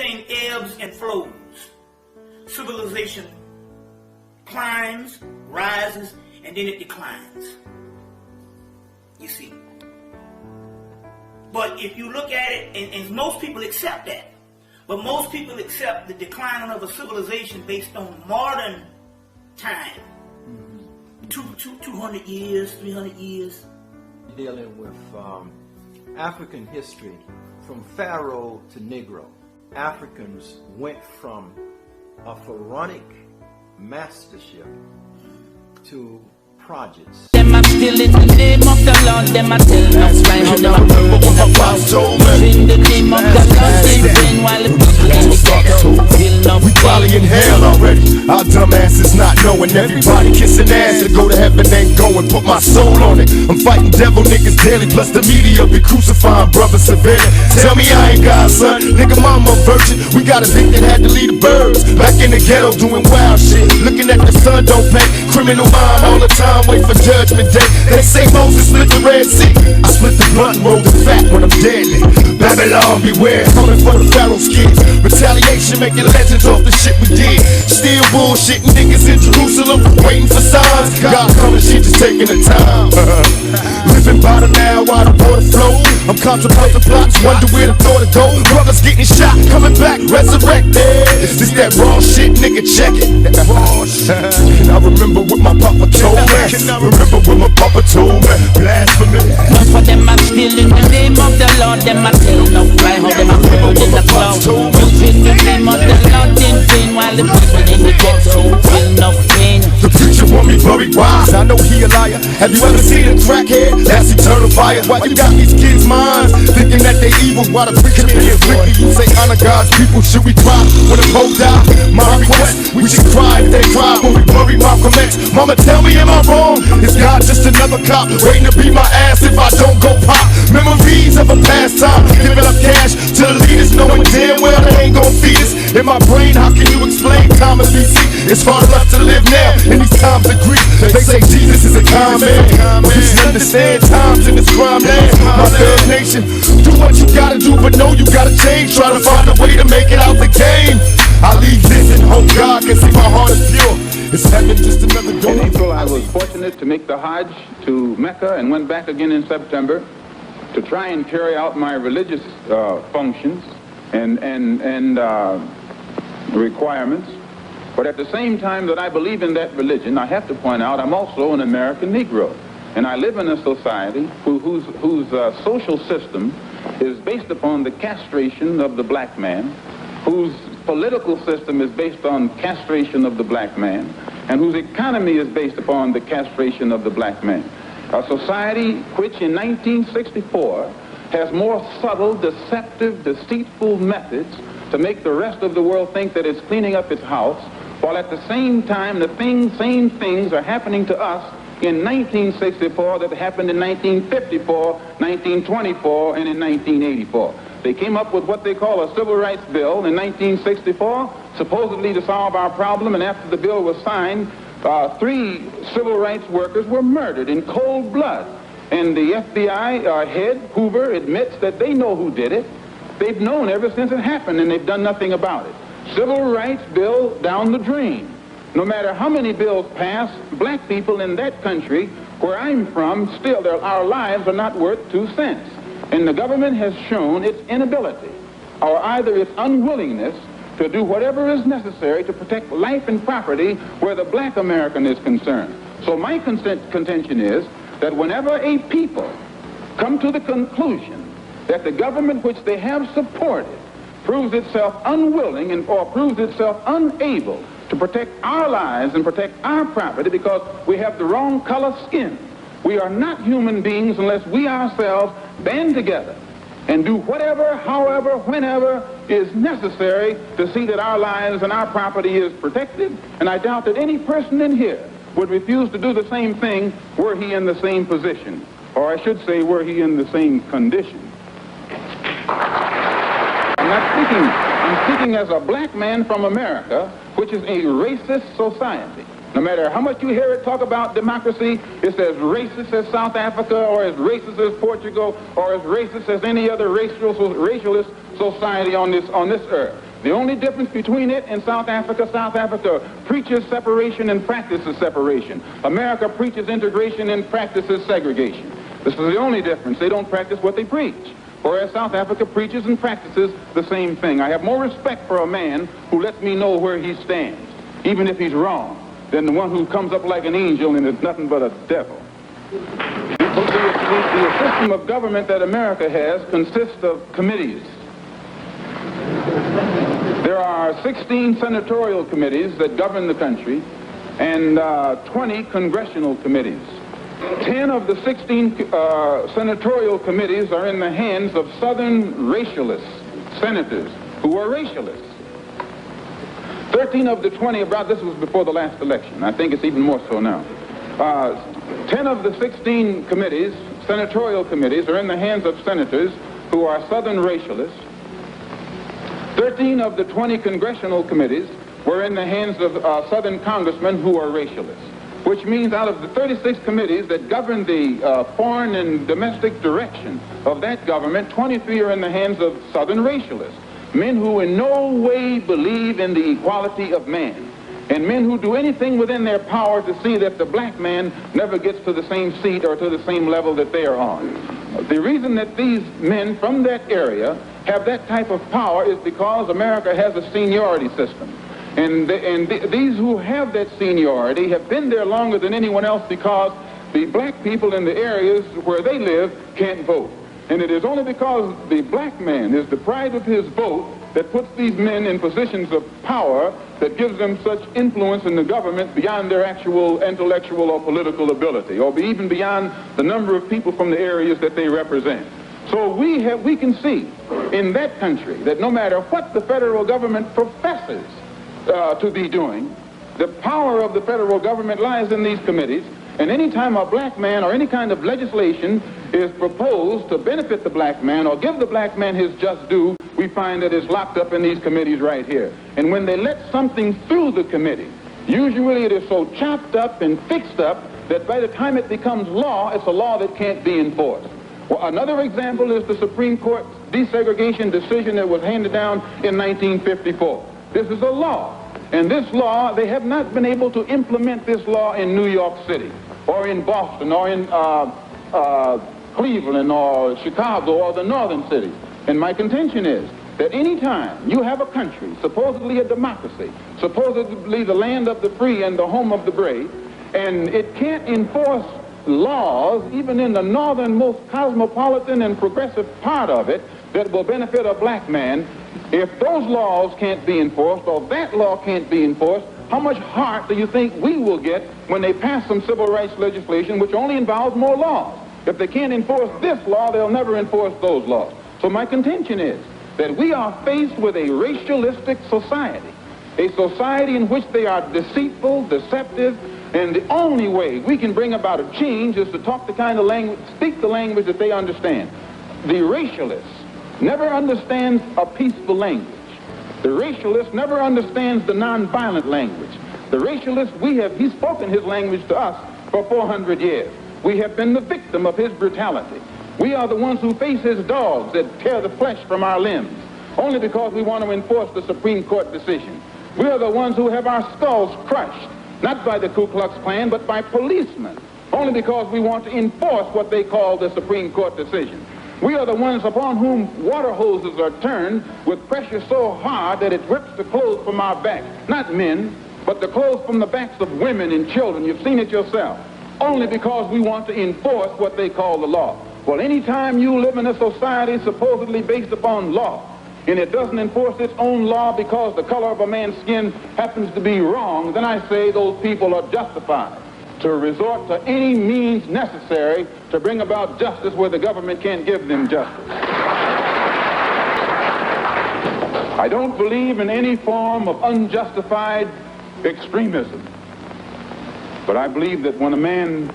everything ebbs and flows. Civilization climbs, rises, and then it declines. You see. But if you look at it, and most people accept that, but most people accept the decline of a civilization based on modern time. 200 years, 300 years. Dealing with African history, from Pharaoh to Negro. Africans went from a pharaonic mastership to projects. Them are still in the name of the Lord, them are still not flying on them. In the name of the Lord, they bring while the people in the ghetto still not. We probably in hell already. Our dumbasses not knowing. Everybody kissing ass to go to heaven ain't going. Put my soul on it. I'm fighting devil niggas daily. Plus the media be crucifying brother severely. Tell me I ain't God, son. Nigga, mama a virgin. We got a dick that had to lead the birds. Back in the ghetto doing wild shit. Looking at the sun don't pay. Criminal mind all the time. Wait for judgment day. They say Moses split the Red Sea. I split the blunt and roll the fat when I'm deadly. Babylon beware. Coming for the Pharaohs kids. Retaliation making legends off the shit we did. Still bullshitting niggas in Jerusalem. Waiting for signs. God coming, she just taking the time. Living by the now while the water flow. I'm contemplating plots. Wonder where the thought to go. Brothers getting shot. Coming back resurrected. This that raw shit, nigga, check it. Raw shit. And I remember what my papa told me. Remember when my papa told me, blasphemy. But for them are still in the name of the Lord, them are still not fly how them are covered in the cloud. Using the name of the Lord in vain while the people in the ghetto feel no pain. The preacher want me buried wise, I know he a liar. Have you ever seen a crackhead? That's eternal fire. Why you got these kids' minds thinking that they evil? Why the preacher being wicked? You say honor God's people, should we cry when the Pope die? My request, we should cry if they cry when we bury Malcolm X. Mama, tell me, am I wrong? Is God just another cop waiting to beat my ass if I don't go pop? Memories of a past time, giving up cash to the leaders, knowing damn well they ain't gon' feed us. In my brain, how can you explain time of BC? It's hard enough to live now in these times of grief. They say Jesus is a kind man, but you should understand times in this crime land. My third nation, do what you gotta do, but know you gotta change. Try to find a way to make it out the game. I leave this and hope God can see my heart is pure. It's heaven, just another door. In April, I was fortunate to make the Hajj to Mecca and went back again in September to try and carry out my religious functions and requirements. But at the same time that I believe in that religion, I have to point out I'm also an American Negro. And I live in a society whose social system is based upon the castration of the black man, whose political system is based on castration of the black man, and whose economy is based upon the castration of the black man. A society which in 1964 has more subtle, deceptive, deceitful methods to make the rest of the world think that it's cleaning up its house, while at the same time the same things are happening to us in 1964 that happened in 1954, 1924, and in 1984. They came up with what they call a civil rights bill in 1964, supposedly to solve our problem, and after the bill was signed, 3 civil rights workers were murdered in cold blood. And the FBI head, Hoover, admits that they know who did it. They've known ever since it happened, and they've done nothing about it. Civil rights bill down the drain. No matter how many bills pass, black people in that country, where I'm from, still our lives are not worth 2 cents. And the government has shown its inability, or either its unwillingness, to do whatever is necessary to protect life and property where the black American is concerned. So my contention is that whenever a people come to the conclusion that the government which they have supported proves itself unwilling or proves itself unable to protect our lives and protect our property because we have the wrong color skin, we are not human beings unless we ourselves band together and do whatever, however, whenever is necessary to see that our lives and our property is protected. And I doubt that any person in here would refuse to do the same thing were he in the same position, or I should say were he in the same condition. I'm speaking as a black man from America, which is a racist society. No matter how much you hear it talk about democracy, it's as racist as South Africa, or as racist as Portugal, or as racist as any other racialist society on this earth. The only difference between it and South Africa preaches separation and practices separation. America preaches integration and practices segregation. This is the only difference. They don't practice what they preach. Whereas South Africa preaches and practices the same thing. I have more respect for a man who lets me know where he stands, even if he's wrong, than the one who comes up like an angel and is nothing but a devil. The system of government that America has consists of committees. There are 16 senatorial committees that govern the country and 20 congressional committees. 10 of the 16 senatorial committees are in the hands of Southern racialist senators who are racialists. 13 of the 20, this was before the last election. I think it's even more so now. 10 of the 16 committees, senatorial committees, are in the hands of senators who are Southern racialists. 13 of the 20 congressional committees were in the hands of Southern congressmen who are racialists, which means out of the 36 committees that govern the foreign and domestic direction of that government, 23 are in the hands of Southern racialists, men who in no way believe in the equality of man, and men who do anything within their power to see that the black man never gets to the same seat or to the same level that they are on. The reason that these men from that area have that type of power is because America has a seniority system. And these who have that seniority have been there longer than anyone else because the black people in the areas where they live can't vote. And it is only because the black man is deprived of his vote that puts these men in positions of power that gives them such influence in the government beyond their actual intellectual or political ability, or even beyond the number of people from the areas that they represent. So we can see in that country that no matter what the federal government professes to be doing, the power of the federal government lies in these committees, and any time a black man or any kind of legislation is proposed to benefit the black man or give the black man his just due, we find that it's locked up in these committees right here. And when they let something through the committee, usually it is so chopped up and fixed up that by the time it becomes law, it's a law that can't be enforced. Well, another example is the Supreme Court desegregation decision that was handed down in 1954. This is a law. And this law, they have not been able to implement this law in New York City or in Boston or in Cleveland or Chicago or the northern cities. And my contention is that any time you have a country, supposedly a democracy, supposedly the land of the free and the home of the brave, and it can't enforce laws, even in the northernmost cosmopolitan and progressive part of it, that will benefit a black man, if those laws can't be enforced or that law can't be enforced, how much heart do you think we will get when they pass some civil rights legislation which only involves more laws? If they can't enforce this law, they'll never enforce those laws. So my contention is that we are faced with a racialistic society, a society in which they are deceitful, deceptive, and the only way we can bring about a change is to talk the kind of language, speak the language that they understand. The racialist never understands a peaceful language. The racialist never understands the nonviolent language. The racialist, he's spoken his language to us for 400 years. We have been the victim of his brutality. We are the ones who face his dogs that tear the flesh from our limbs, only because we want to enforce the Supreme Court decision. We are the ones who have our skulls crushed, not by the Ku Klux Klan, but by policemen, only because we want to enforce what they call the Supreme Court decision. We are the ones upon whom water hoses are turned with pressure so hard that it rips the clothes from our backs. Not men, but the clothes from the backs of women and children. You've seen it yourself. Only because we want to enforce what they call the law. Well, anytime you live in a society supposedly based upon law, and it doesn't enforce its own law because the color of a man's skin happens to be wrong, then I say those people are justified to resort to any means necessary to bring about justice where the government can't give them justice. I don't believe in any form of unjustified extremism, but I believe that when a man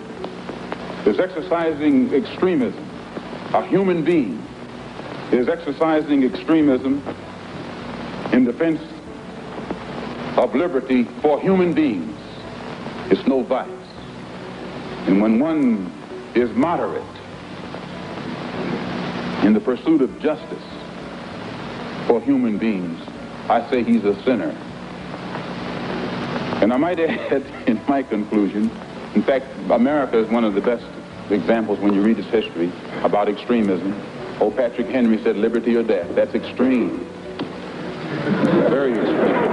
is exercising extremism, a human being is exercising extremism in defense of liberty for human beings, It's no vice. And when one is moderate in the pursuit of justice for human beings, I say he's a sinner. And I might add in my conclusion, in fact, America is one of the best examples when you read its history about extremism. Old Patrick Henry said liberty or death. That's extreme. Very extreme.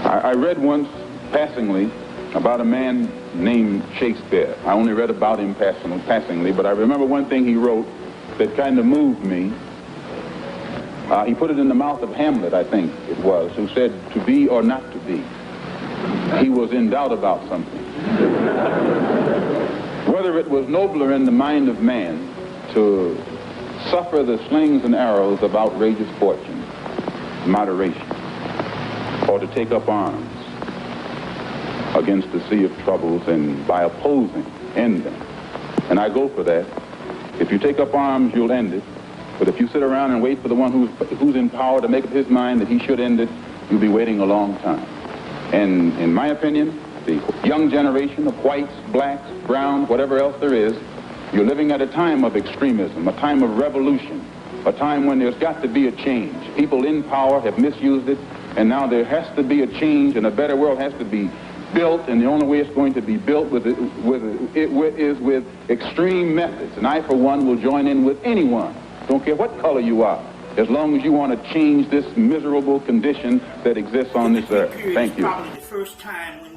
I read once passingly about a man named Shakespeare. I only read about him passingly, but I remember one thing he wrote that kind of moved me. He put it in the mouth of Hamlet, I think it was, who said, to be or not to be. He was in doubt about something. Whether it was nobler in the mind of man to suffer the slings and arrows of outrageous fortune, moderation, or to take up arms against the sea of troubles and by opposing, end them. And I go for that. If you take up arms, you'll end it. But if you sit around and wait for the one who's in power to make up his mind that he should end it, you'll be waiting a long time. And in my opinion, the young generation of whites, blacks, browns, whatever else there is, you're living at a time of extremism, a time of revolution, a time when there's got to be a change. People in power have misused it, and now there has to be a change, and a better world has to be built, and the only way it's going to be built is with extreme methods. And I, for one, will join in with anyone. Don't care what color you are, as long as you want to change this miserable condition that exists on this earth. Thank you. Probably the first time when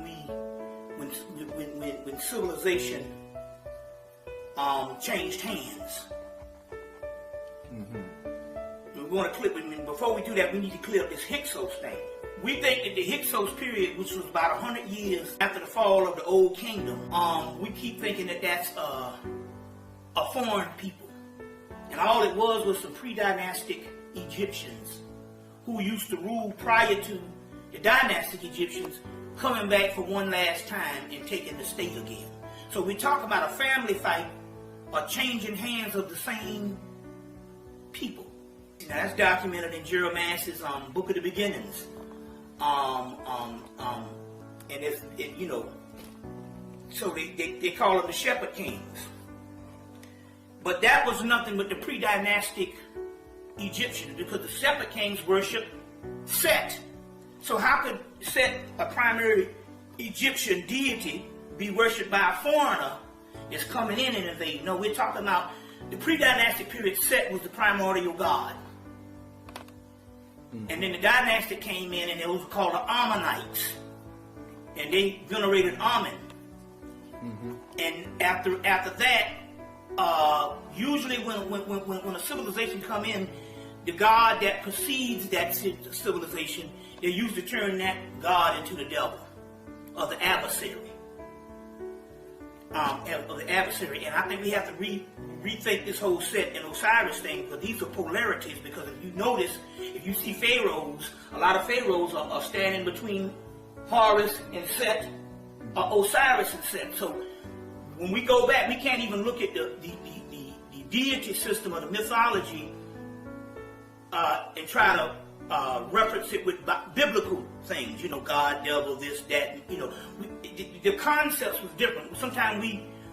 civilization changed hands. We want to before we do that, we need to clear up this Hyksos thing. We think that the Hyksos period, which was about 100 years after the fall of the Old Kingdom, we keep thinking that that's a foreign people. And all it was some pre-dynastic Egyptians who used to rule prior to the dynastic Egyptians coming back for one last time and taking the state again. So we talk about a family fight or changing hands of the same people. Now that's documented in Jeremiah's Book of the Beginnings. And so they call them the Shepherd Kings. But that was nothing but the pre-dynastic Egyptians, because the Shepherd Kings worshiped Set. So how could Set, a primary Egyptian deity, be worshipped by a foreigner that's coming in and invading? No, we're talking about the pre-dynastic period. Set was the primordial god. And then the dynastic came in, and those were called the Ammonites. And they venerated Ammon. And after that, usually when a civilization come in, the god that precedes that civilization, they usually turn that god into the devil, or the adversary. And I think we have to rethink this whole Set and Osiris thing, because these are polarities. Because if you notice, if you see Pharaohs, a lot of Pharaohs are standing between Horus and Set, or Osiris and Set. So when we go back, we can't even look at the deity system of the mythology and try to reference it with biblical things, God, devil, this, that, the concepts was different. Sometimes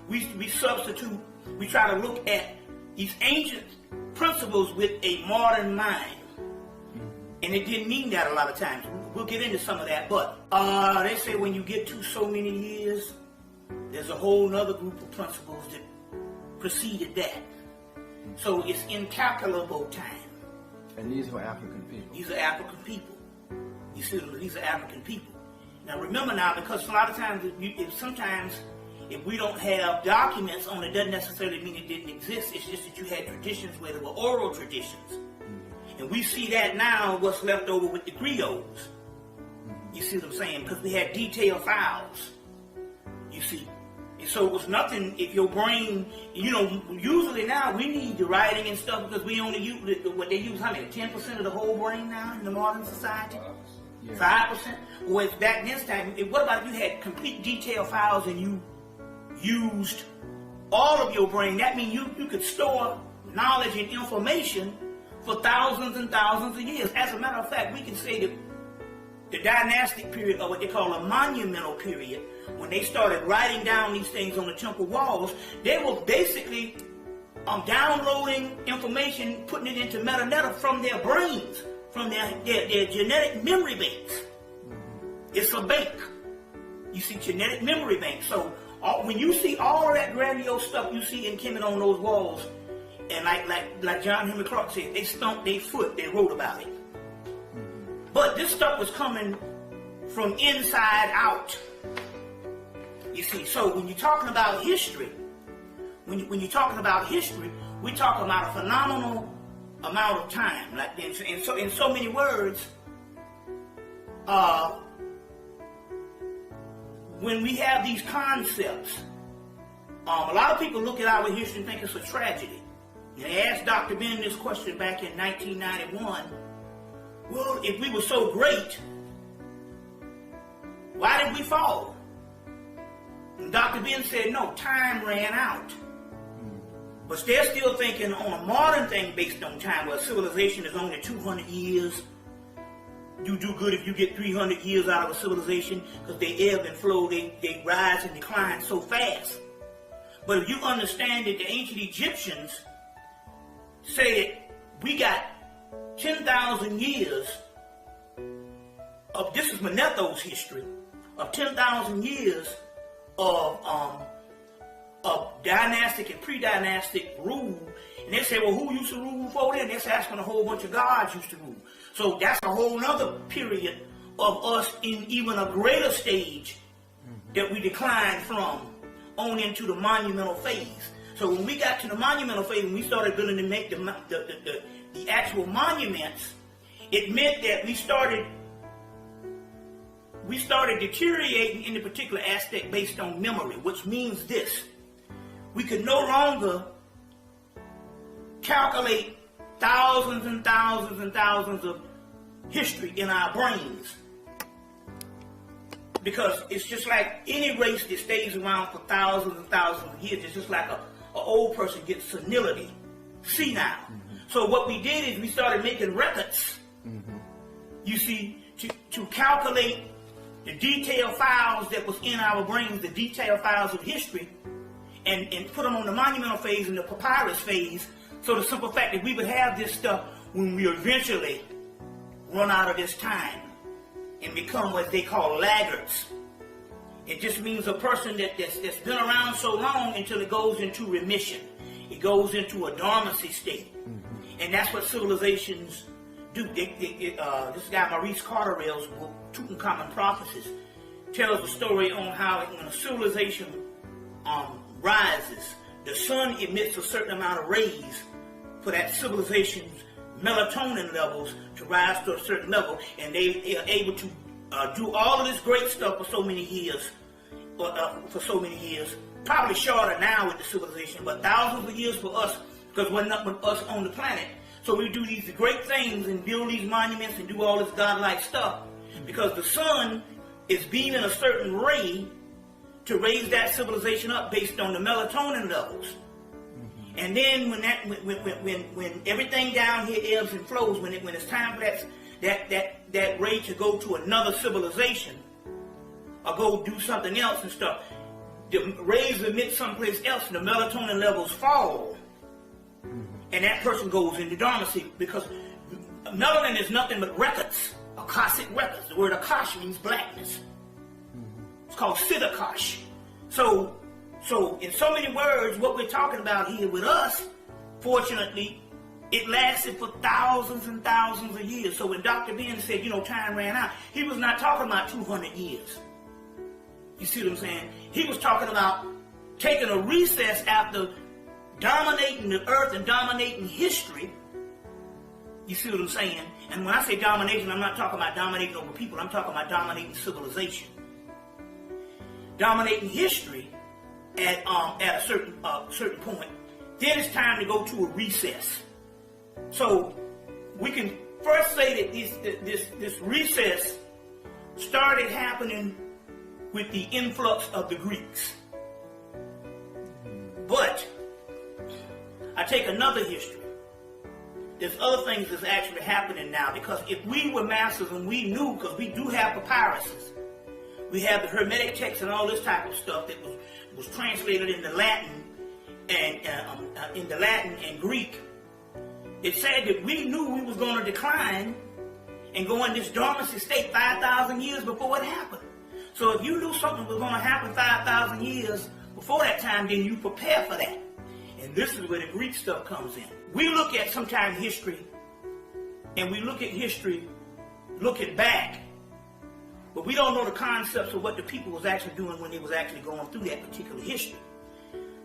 we substitute, we try to look at these ancient principles with a modern mind. And it didn't mean that a lot of times. We'll get into some of that, but they say when you get to so many years, there's a whole other group of principles that preceded that. So it's incalculable time. And these were African people. These are African people. You see, these are African people. Now remember now, because a lot of times, if we don't have documents on it, doesn't necessarily mean it didn't exist. It's just that you had traditions where there were oral traditions. And we see that now, what's left over with the griots. You see what I'm saying? Because we had detailed files. You see. And so it was nothing, if your brain, usually now we need the writing and stuff, because we only use what they use, 10% of the whole brain now in the modern society? 5%? Well, back this time, what about if you had complete detailed files and you used all of your brain? That means you could store knowledge and information for thousands and thousands of years. As a matter of fact, we can say that the dynastic period, or what they call a monumental period, when they started writing down these things on the temple walls, they were basically downloading information, putting it into metadata from their brains, from their genetic memory banks. It's a bank. You see, genetic memory bank. So when you see all of that grandiose stuff you see in Kemet on those walls, and like John Henry Clark said, they stomped their foot, they wrote about it. But this stuff was coming from inside out. You see, so when you're talking about history, when you're talking about history, we're talking about a phenomenal amount of time. Like, and so in so many words, when we have these concepts, a lot of people look at our history and think it's a tragedy. And they asked Dr. Ben this question back in 1991. Well, if we were so great, why did we fall? And Dr. Ben said, no, time ran out. But they're still thinking on a modern thing based on time, where civilization is only 200 years. You do good if you get 300 years out of a civilization, because they ebb and flow, they rise and decline so fast. But if you understand that the ancient Egyptians say that we got 10,000 years of, this is Manetho's history, of 10,000 years of dynastic and pre-dynastic rule. And they say, well, who used to rule before then? They're asking a whole bunch of gods used to rule. So that's a whole other period of us in even a greater stage that we declined from on into the monumental phase. So when we got to the monumental phase, when we started building to make the actual monuments, it meant that we started deteriorating in a particular aspect based on memory, which means this: we could no longer calculate thousands and thousands and thousands of history in our brains, because it's just like any race that stays around for thousands and thousands of years. It's just like an old person gets senility, senile. So what we did is we started making records, you see, to calculate the detailed files that was in our brains, the detailed files of history, and put them on the monumental phase and the papyrus phase. So the simple fact that we would have this stuff when we eventually run out of this time and become what they call laggards. It just means a person that's been around so long until it goes into remission. It goes into a dormancy state. And that's what civilizations do. This guy, Maurice Carterell's book, Tutankhamun Prophecies, tells a story on how when a civilization rises, the sun emits a certain amount of rays for that civilization's melatonin levels to rise to a certain level, and they are able to do all of this great stuff for so many years, probably shorter now with the civilization, but thousands of years for us, because we're not with us on the planet. So we do these great things and build these monuments and do all this godlike stuff, because the sun is beaming a certain ray to raise that civilization up based on the melatonin levels. And then when everything down here ebbs and flows, when it's time for that ray to go to another civilization or go do something else and stuff, the rays emit someplace else and the melatonin levels fall, and that person goes into dormancy, because melanin is nothing but records, Akashic records. The word Akash means blackness. It's called Siddhakash. So in so many words, what we're talking about here with us, fortunately, it lasted for thousands and thousands of years. So when Dr. Ben said, time ran out, he was not talking about 200 years. You see what I'm saying? He was talking about taking a recess after dominating the earth and dominating history. You see what I'm saying? And when I say domination, I'm not talking about dominating over people. I'm talking about dominating civilization. Dominating history at a certain point. Then it's time to go to a recess. So we can first say that this recess started happening with the influx of the Greeks. But I take another history. there's other things that's actually happening now, because if we were masters and we knew, because we do have papyruses, we have the Hermetic text and all this type of stuff that was translated into Latin and Greek. It said that we knew we was going to decline and go in this dormancy state 5,000 years before it happened. So if you knew something was going to happen 5,000 years before that time, then you prepare for that. And this is where the Greek stuff comes in. We look at sometimes history, and we look at history looking back, but we don't know the concepts of what the people was actually doing when they was actually going through that particular history.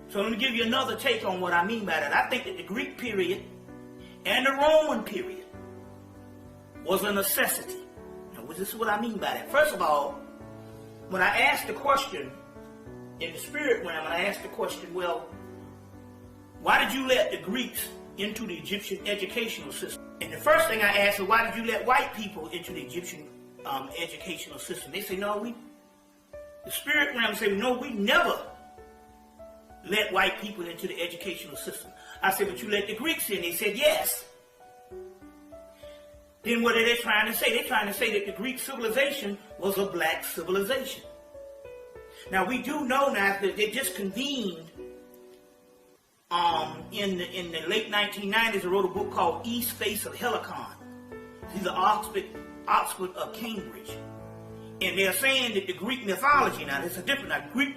So let me give you another take on what I mean by that. I think that the Greek period and the Roman period was a necessity. Now, this is what I mean by that. First of all, when I asked the question in the spirit realm, I asked the question, well, why did you let the Greeks into the Egyptian educational system? And the first thing I asked was, why did you let white people into the Egyptian educational system? They say, no, the spirit realm say, no, we never let white people into the educational system. I said, but you let the Greeks in. They said, yes. Then what are they trying to say? They're trying to say that the Greek civilization was a black civilization. Now, we do know now that they just convened in the late 1990s. They wrote a book called East Face of Helicon. These are Oxford of Cambridge. And they're saying that the Greek mythology, now there's a different, now Greek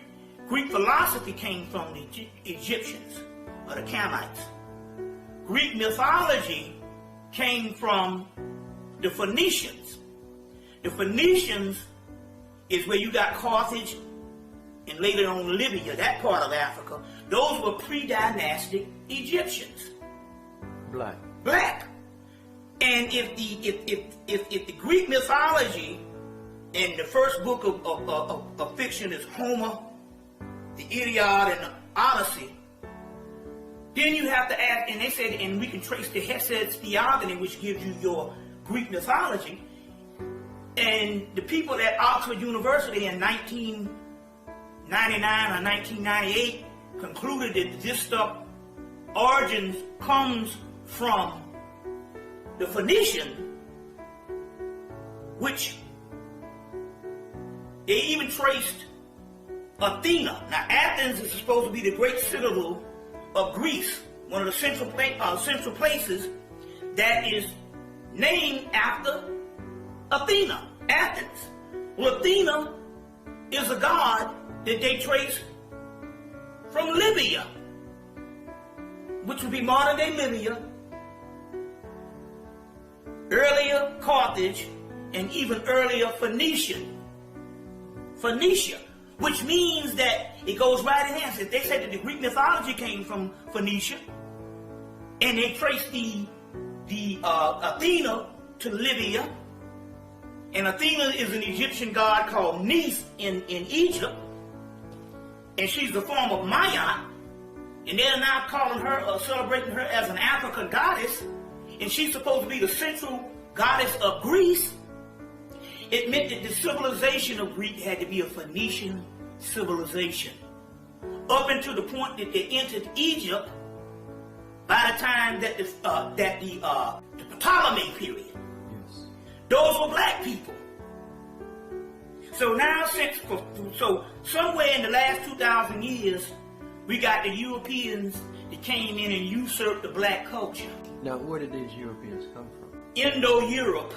philosophy came from the Egyptians, or the Canaanites. Greek mythology came from the Phoenicians. The Phoenicians is where you got Carthage and later on Libya, that part of Africa. Those were pre-dynastic Egyptians. Black. And if the Greek mythology and the first book of fiction is Homer, the Iliad and the Odyssey, then you have to add, and they said, and we can trace the Hesed's theogony, which gives you your Greek mythology. And the people at Oxford University in 1999 or 1998 concluded that this stuff origins comes from the Phoenician, which they even traced Athena. Now, Athens is supposed to be the great citadel of Greece, one of the central places that is named after Athena, Athens. Well, Athena is a god that they trace from Libya, which would be modern-day Libya, earlier Carthage, and even earlier Phoenicia, which means that it goes right in hand. They said that the Greek mythology came from Phoenicia, and they traced the Athena to Libya, and Athena is an Egyptian god called Neith in Egypt, and she's the form of Maya, and they're now calling her, celebrating her as an African goddess, and she's supposed to be the central goddess of Greece. It meant that the civilization of Greek had to be a Phoenician civilization, up until the point that they entered Egypt by the time that the Ptolemy period. Yes. Those were black people. So now, so somewhere in the last 2,000 years, we got the Europeans that came in and usurped the black culture. Now, where did these Europeans come from? Indo-Europe.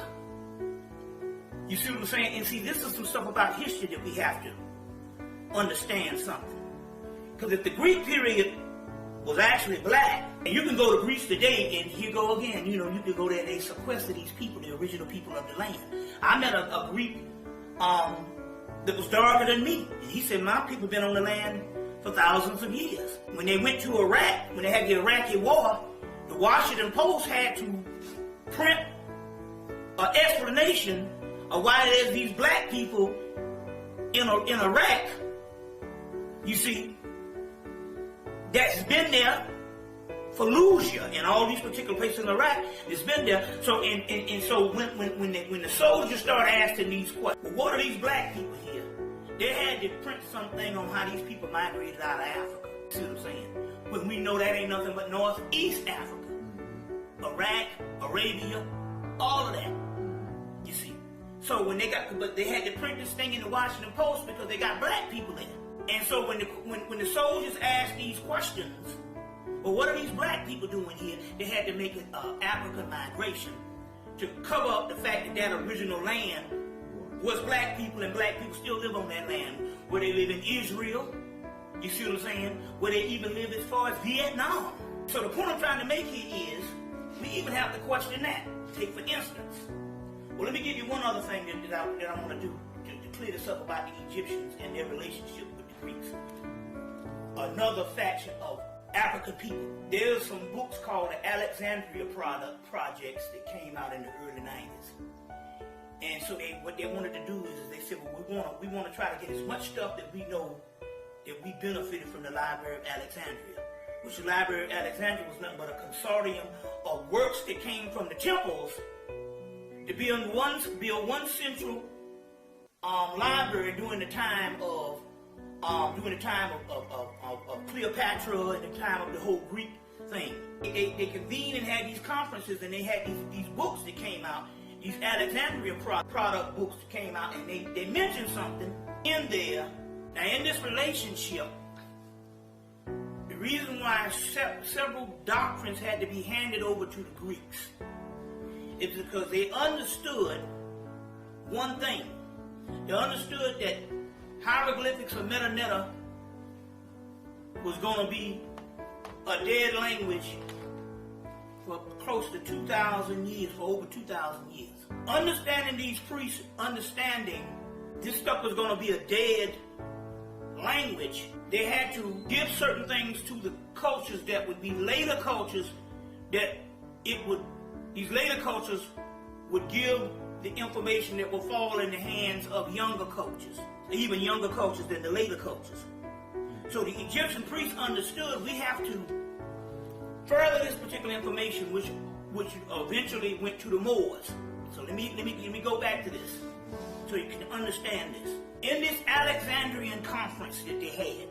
You see what I'm saying? And see, this is some stuff about history that we have to understand something. Because if the Greek period was actually black, and you can go to Greece today, and here you go again, you can go there and they sequester these people, the original people of the land. I met a Greek that was darker than me. And he said, my people been on the land for thousands of years. When they went to Iraq, when they had the Iraqi war, the Washington Post had to print an explanation of why there's these black people in Iraq, you see, that's been there, Fallujah and all these particular places in Iraq, it's been there. So so when the soldiers started asking these questions, well, what are these black people here? They had to print something on how these people migrated out of Africa. See what I'm saying? When we know that ain't nothing but Northeast Africa. Iraq, Arabia, all of that. You see. So when but they had to print this thing in the Washington Post because they got black people in it. And so when the soldiers asked these questions, well, what are these black people doing here? They had to make an African migration to cover up the fact that that original land was black people, and black people still live on that land. Where they live in Israel, you see what I'm saying? Where they even live as far as Vietnam. So the point I'm trying to make here is, we even have to question that. Take for instance, well, let me give you one other thing that I want to do to clear this up about the Egyptians and their relationship with the Greeks. Another faction of African people. There's some books called the Alexandria Projects that came out in the early 90s. And so what they wanted to do is they said, well, we want to try to get as much stuff that we know that we benefited from the Library of Alexandria. Which the Library of Alexandria was nothing but a consortium of works that came from the temples to build one central library during the time of Cleopatra and the time of the whole Greek thing. They convened and had these conferences, and they had these books that came out, these Alexandria product books that came out, and they mentioned something in there. Now in this relationship, the reason why several doctrines had to be handed over to the Greeks is because they understood one thing. They understood that hieroglyphics or metaneta was going to be a dead language for close to 2,000 years, for over 2,000 years. Understanding these priests, understanding this stuff was going to be a dead language, they had to give certain things to the cultures that would be later cultures, that these later cultures would give the information that will fall in the hands of younger cultures, even younger cultures than the later cultures. So the Egyptian priests understood we have to further this particular information, which eventually went to the Moors. So let me go back to this so you can understand this. In this Alexandrian conference that they had,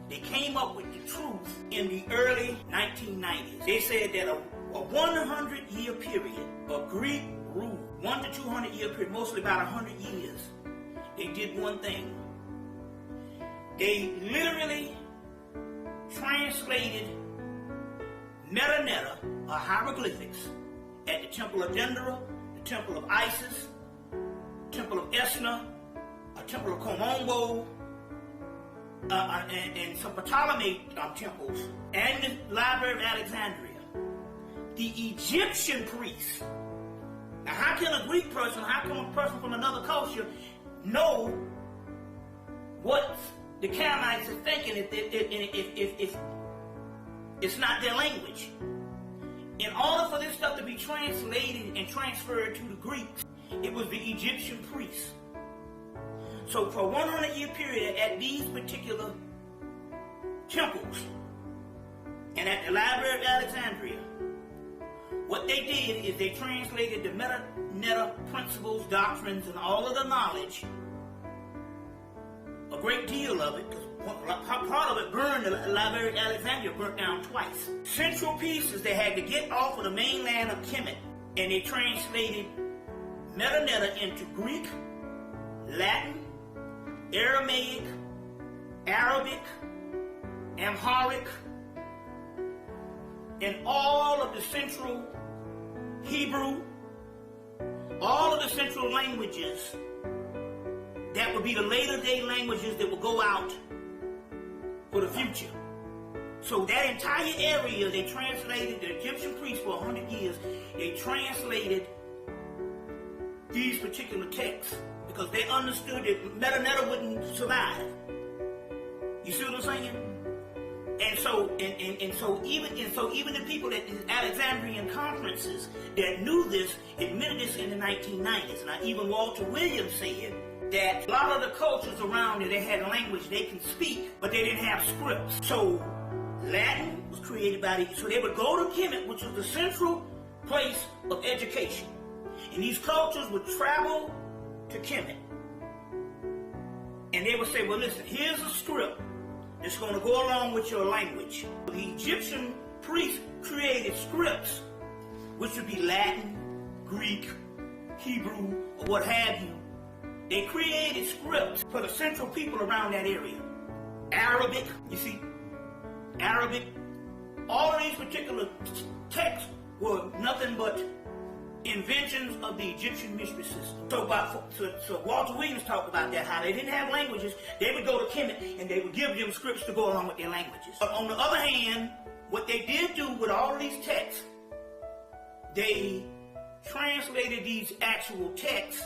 they came up with the truth in the early 1990s. They said that a 100-year period of Greek rule, 1 to 200 year period, mostly about 100 years, they did one thing. They literally translated metaneta, or hieroglyphics, at the Temple of Dendera, the Temple of Isis, Temple of Esna, a Temple of Komombo, and some Ptolemy temples, and the Library of Alexandria. The Egyptian priests. Now, how can a Greek person, how can a person from another culture know what the Canaanites are thinking if it's not their language? In order for this stuff to be translated and transferred to the Greeks, it was the Egyptian priests. So for a 100-year period at these particular temples and at the Library of Alexandria, what they did is they translated the metaneta principles, doctrines, and all of the knowledge, a great deal of it, because part of it burned, the Library of Alexandria burnt down twice. Central pieces they had to get off of the mainland of Kemet, and they translated metaneta into Greek, Latin, Aramaic, Arabic, Amharic, and all of the central Hebrew, all of the central languages that would be the later day languages that will go out for the future. So that entire area, they translated, the Egyptian priests for 100 years, they translated these particular texts because they understood that metaneta wouldn't survive. You see what I'm saying? And so even the people at the Alexandrian conferences that knew this admitted this in the 1990s. Now even Walter Williams said that a lot of the cultures around there, they had a language they can speak, but they didn't have scripts. So Latin was created so they would go to Kemet, which was the central place of education. And these cultures would travel to Kemet. And they would say, well listen, here's a script that's going to go along with your language. The Egyptian priests created scripts which would be Latin, Greek, Hebrew, or what have you, they created scripts for the central people around that area. Arabic, you see, Arabic. All of these particular texts were nothing but inventions of the Egyptian mystery system. So Walter Williams talked about that, how they didn't have languages. They would go to Kemet and they would give them scripts to go along with their languages. But on the other hand, what they did do with all of these texts, they translated these actual texts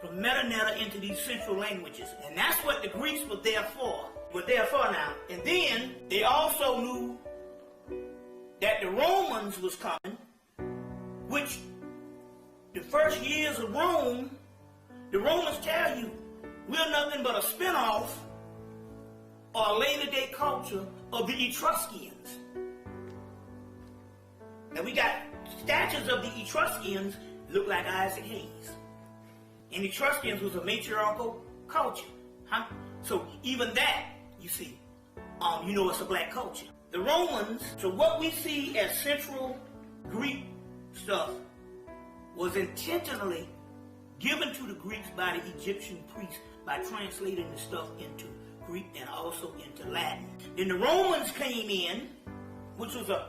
from metaneta into these central languages. And that's what the Greeks were there for. Now. And then they also knew that the Romans was coming, which the first years of Rome, the Romans tell you, we're nothing but a spinoff or a later day culture of the Etruscans. Now we got statues of the Etruscans look like Isaac Hayes. And Etruscans was a matriarchal culture. Huh? So even that, you see, you know it's a black culture. The Romans, so what we see as central Greek stuff was intentionally given to the Greeks by the Egyptian priests by translating the stuff into Greek and also into Latin. Then the Romans came in, which was a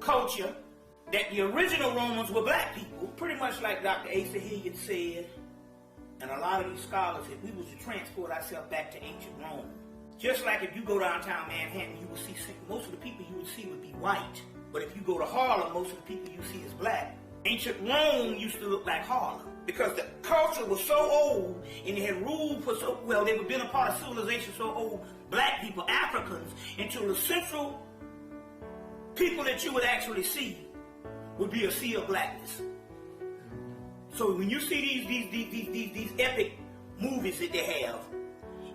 culture that the original Romans were black people, pretty much like Dr. Asa Hilliard said, and a lot of these scholars, if we was to transport ourselves back to ancient Rome, just like if you go downtown Manhattan, you will see most of the people you would see would be white. But if you go to Harlem, most of the people you see is black. Ancient Rome used to look like Harlem because the culture was so old and it had ruled for so well, they had been a part of civilization so old, black people, Africans, until the central people that you would actually see would be a sea of blackness. So when you see these epic movies that they have,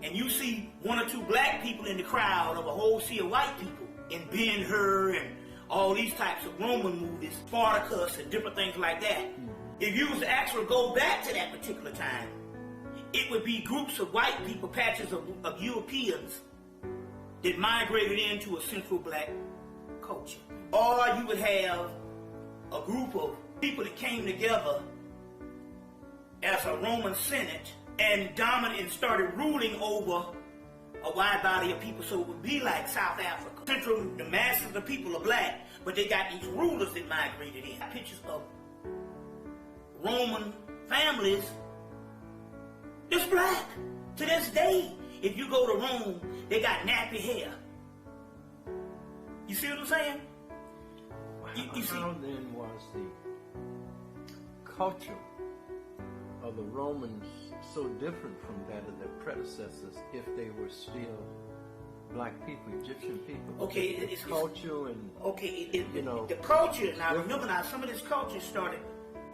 and you see one or two black people in the crowd of a whole sea of white people, in Ben-Hur and all these types of Roman movies, Spartacus and different things like that, if you was to actually go back to that particular time, it would be groups of white people, patches of Europeans that migrated into a central black culture. Or you would have a group of people that came together as a Roman Senate and dominated and started ruling over a wide body of people. So it would be like South Africa. Central, the masses of the people are black, but they got these rulers that migrated in. Pictures of Roman families that's black. To this day, if you go to Rome, they got nappy hair. You see what I'm saying? You see? How then was the culture of the Romans so different from that of their predecessors if they were still black people, Egyptian people? Okay, it's culture and you know the culture. Now remember, some of this culture started.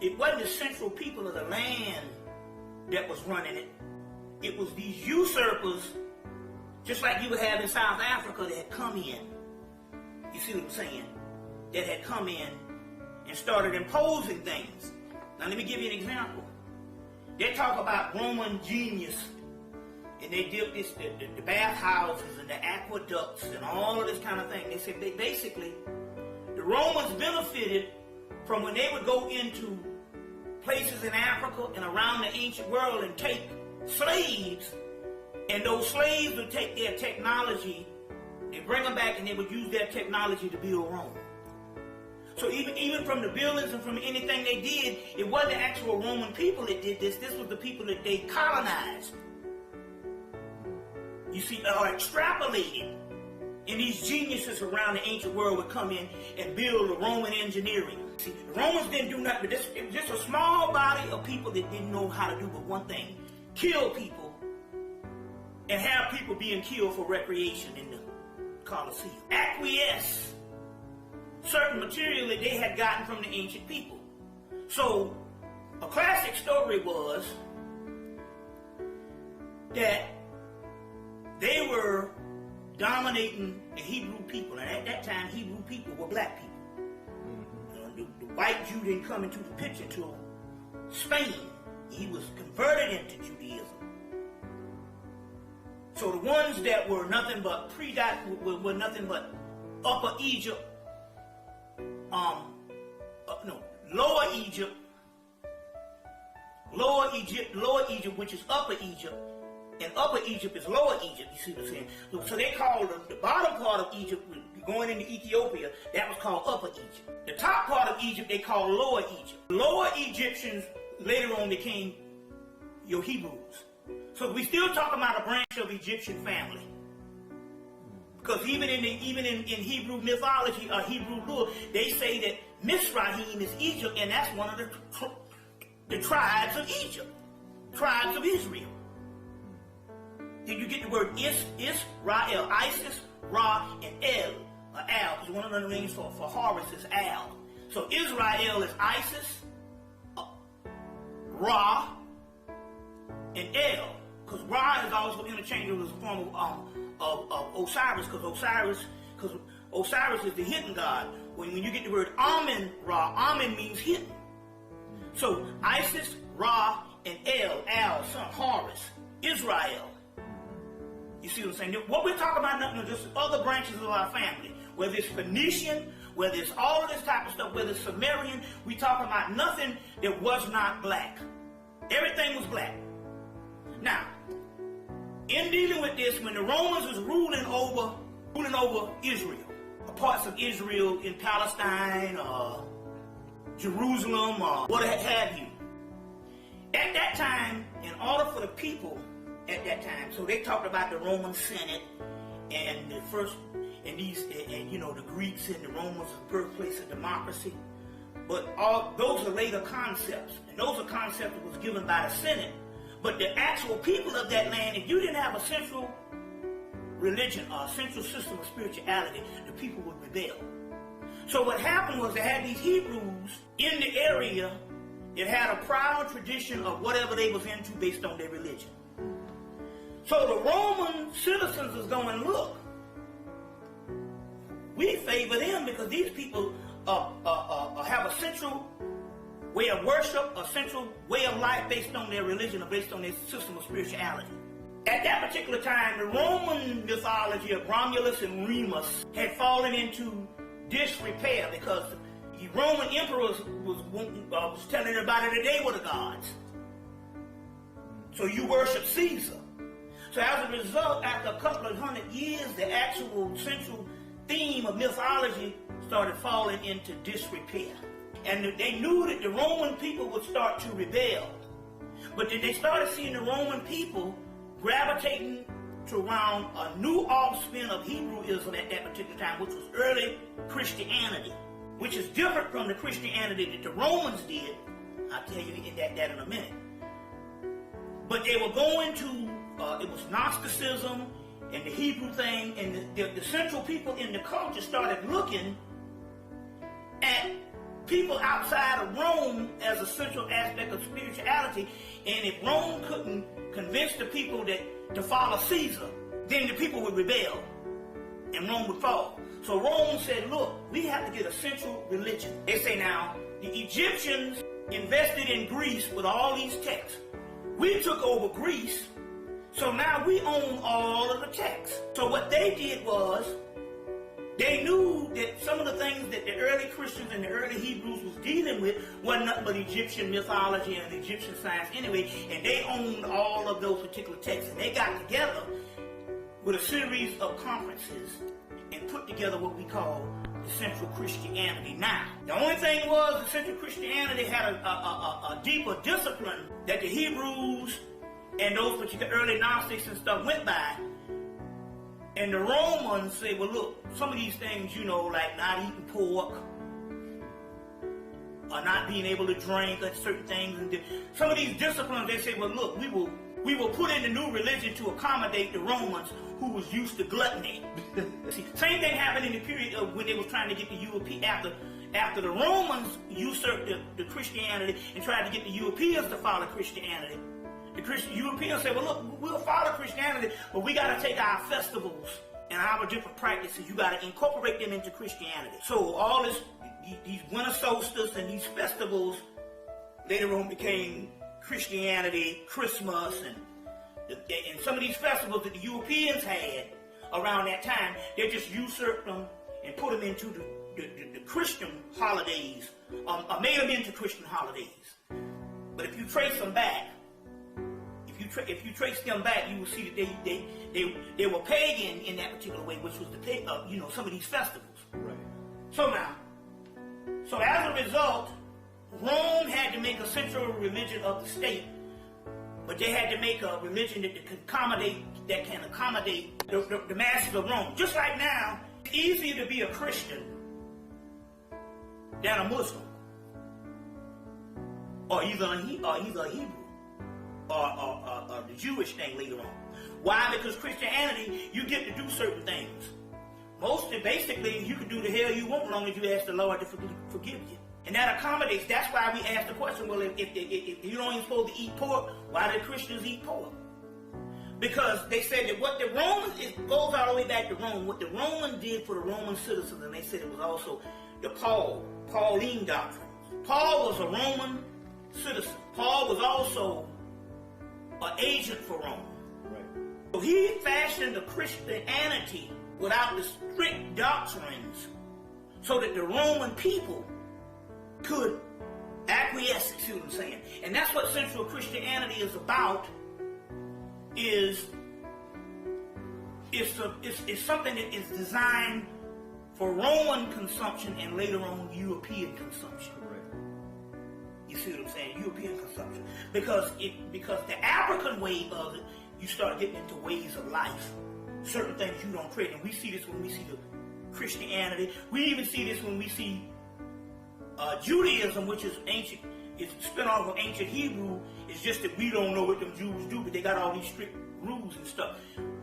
It wasn't the central people of the land that was running it. It was these usurpers, just like you would have in South Africa, that had come in. You see what I'm saying? That had come in and started imposing things. Now let me give you an example. They talk about Roman genius, and they did this, the bathhouses and the aqueducts and all of this kind of thing. They said they basically, the Romans benefited from when they would go into places in Africa and around the ancient world and take slaves, and those slaves would take their technology, they bring them back and they would use their technology to build Rome. So even from the buildings and from anything they did, it wasn't the actual Roman people that did this. This was the people that they colonized. You see, or extrapolated. And these geniuses around the ancient world would come in and build the Roman engineering. See, the Romans didn't do nothing, but it was just a small body of people that didn't know how to do but one thing: kill people and have people being killed for recreation in the Colosseum. Acquiesce certain material that they had gotten from the ancient people. So a classic story was that they were dominating the Hebrew people, and at that time Hebrew people were black people. The white Jew didn't come into the picture until Spain. He was converted into Judaism. So the ones that were nothing but were nothing but Upper Egypt, Lower Egypt, which is Upper Egypt, and Upper Egypt is Lower Egypt. You see what I'm saying? So they call the bottom part of Egypt, going into Ethiopia, that was called Upper Egypt. The top part of Egypt they call Lower Egypt. Lower Egyptians later on became your Hebrews. So we still talking about a branch of Egyptian family. Because even in Hebrew mythology or Hebrew lore, they say that Mizraim is Egypt, and that's one of the tribes of Egypt, tribes of Israel. Then you get the word Israel, Isis, Ra, and El, or Al, because one of the names for Horus is Al. So Israel is Isis, Ra, and El, because Ra is also interchangeable as a form of Osiris, because Osiris is the hidden god. When you get the word Amen Ra, Amen means hidden. So Isis, Ra, and Al, son, Horus, Israel. You see what I'm saying? What we're talking about now, just other branches of our family, whether it's Phoenician, whether it's all of this type of stuff, whether it's Sumerian, we talking about nothing that was not black. Everything was black. Now, in dealing with this, when the Romans was ruling over Israel, parts of Israel in Palestine, Jerusalem, or what have you, at that time, in order for the people at that time, so they talked about the Roman Senate and the Greeks and the Romans, the birthplace of democracy. But all those are later concepts, and those are concepts that was given by the Senate. But the actual people of that land, if you didn't have a central religion or a central system of spirituality, the people would rebel. So what happened was they had these Hebrews in the area that had a proud tradition of whatever they was into based on their religion. So the Roman citizens was going, look, we favor them because these people have a central way of worship, a central way of life based on their religion or based on their system of spirituality. At that particular time, the Roman mythology of Romulus and Remus had fallen into disrepair because the Roman emperors was telling everybody that they were the gods. So you worship Caesar. So as a result, after a couple of 100 years, the actual central theme of mythology started falling into disrepair. And they knew that the Roman people would start to rebel. But then they started seeing the Roman people gravitating to around a new offspring of Hebrewism at that particular time, which was early Christianity, which is different from the Christianity that the Romans did. I'll tell you that in a minute. But they were going to, it was Gnosticism and the Hebrew thing, and the central people in the culture started looking at people outside of Rome as a central aspect of spirituality, and if Rome couldn't convince the people to follow Caesar, then the people would rebel, and Rome would fall. So Rome said, look, we have to get a central religion. They say now, the Egyptians invested in Greece with all these texts. We took over Greece, so now we own all of the texts. So what they did was, they knew that some of the things that the early Christians and the early Hebrews was dealing with wasn't nothing but Egyptian mythology and Egyptian science anyway, and they owned all of those particular texts. And they got together with a series of conferences and put together what we call the Central Christianity. Now, the only thing was the Central Christianity had a deeper discipline that the Hebrews and those particular early Gnostics and stuff went by. And the Romans say, well, look, some of these things, like not eating pork, or not being able to drink, or certain things. And some of these disciplines, they say, well, look, we will put in a new religion to accommodate the Romans who was used to gluttony. See, same thing happened in the period of when they was trying to get the European, after the Romans usurped the Christianity and tried to get the Europeans to follow Christianity. The Europeans said, well, look, we'll follow Christianity, but we got to take our festivals and our different practices. You got to incorporate them into Christianity. So all these winter solstice and these festivals later on became Christianity, Christmas, and some of these festivals that the Europeans had around that time, they just usurped them and put them into the Christian holidays, made them into Christian holidays. But if you trace them back, if you trace them back, you will see that they were pagan in that particular way, which was some of these festivals. Right. So as a result, Rome had to make a central religion of the state, but they had to make a religion that can accommodate the masses of Rome. Just like now, it's easier to be a Christian than a Muslim, or either a Hebrew, or the Jewish thing later on. Why? Because Christianity, you get to do certain things. Basically, you can do the hell you want as long as you ask the Lord to forgive you. And that accommodates. That's why we ask the question, well, if you don't even supposed to eat pork, why do Christians eat pork? Because they said that what the Romans, it goes all the way back to Rome, what the Romans did for the Roman citizens, and they said it was also the Pauline doctrine. Paul was a Roman citizen. Paul was also an agent for Rome. Right. So he fashioned a Christianity without the strict doctrines so that the Roman people could acquiesce, see what I'm saying? And that's what central Christianity is about, is something that is designed for Roman consumption and later on European consumption. Right. You see what I'm saying? European consumption. Because the African way of it, you start getting into ways of life. Certain things you don't create. And we see this when we see the Christianity. We even see this when we see Judaism, which is ancient, is spin off of ancient Hebrew. It's just that we don't know what them Jews do, but they got all these strict rules and stuff.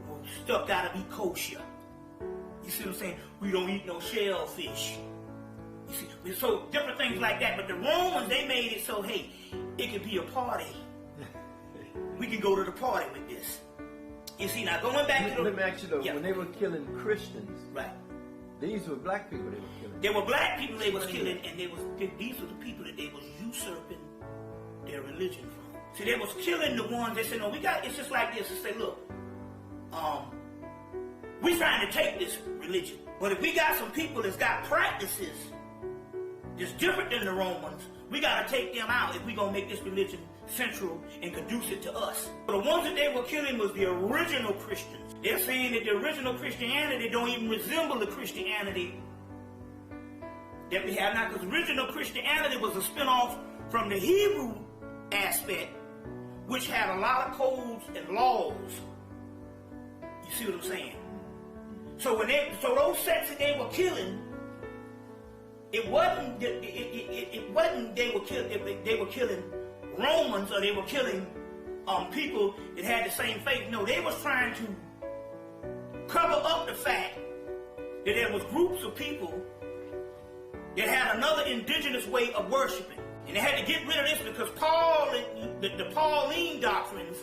Well, stuff gotta be kosher. You see what I'm saying? We don't eat no shellfish. You see, so different things like that. But the Romans, they made it so, hey, it could be a party. We can go to the party with this. You see, now going back to the... Let me ask you though, when they were killing Christians, right? These were black people they were killing. There were black people they was killing, and these were the people that they was usurping their religion from. See, they was killing the ones that said, no, it's just like this. They say, look, we trying to take this religion, but if we got some people that's got practices that's different than the Romans, we got to take them out if we going to make this religion central and conducive to us. But the ones that they were killing was the original Christians. They're saying that the original Christianity don't even resemble the Christianity that we have now, because original Christianity was a spin-off from the Hebrew aspect, which had a lot of codes and laws. You see what I'm saying? So those sects that they were killing, it wasn't they were killing Romans, or they were killing people that had the same faith. No, they was trying to cover up the fact that there was groups of people that had another indigenous way of worshiping. And they had to get rid of this because the Pauline doctrines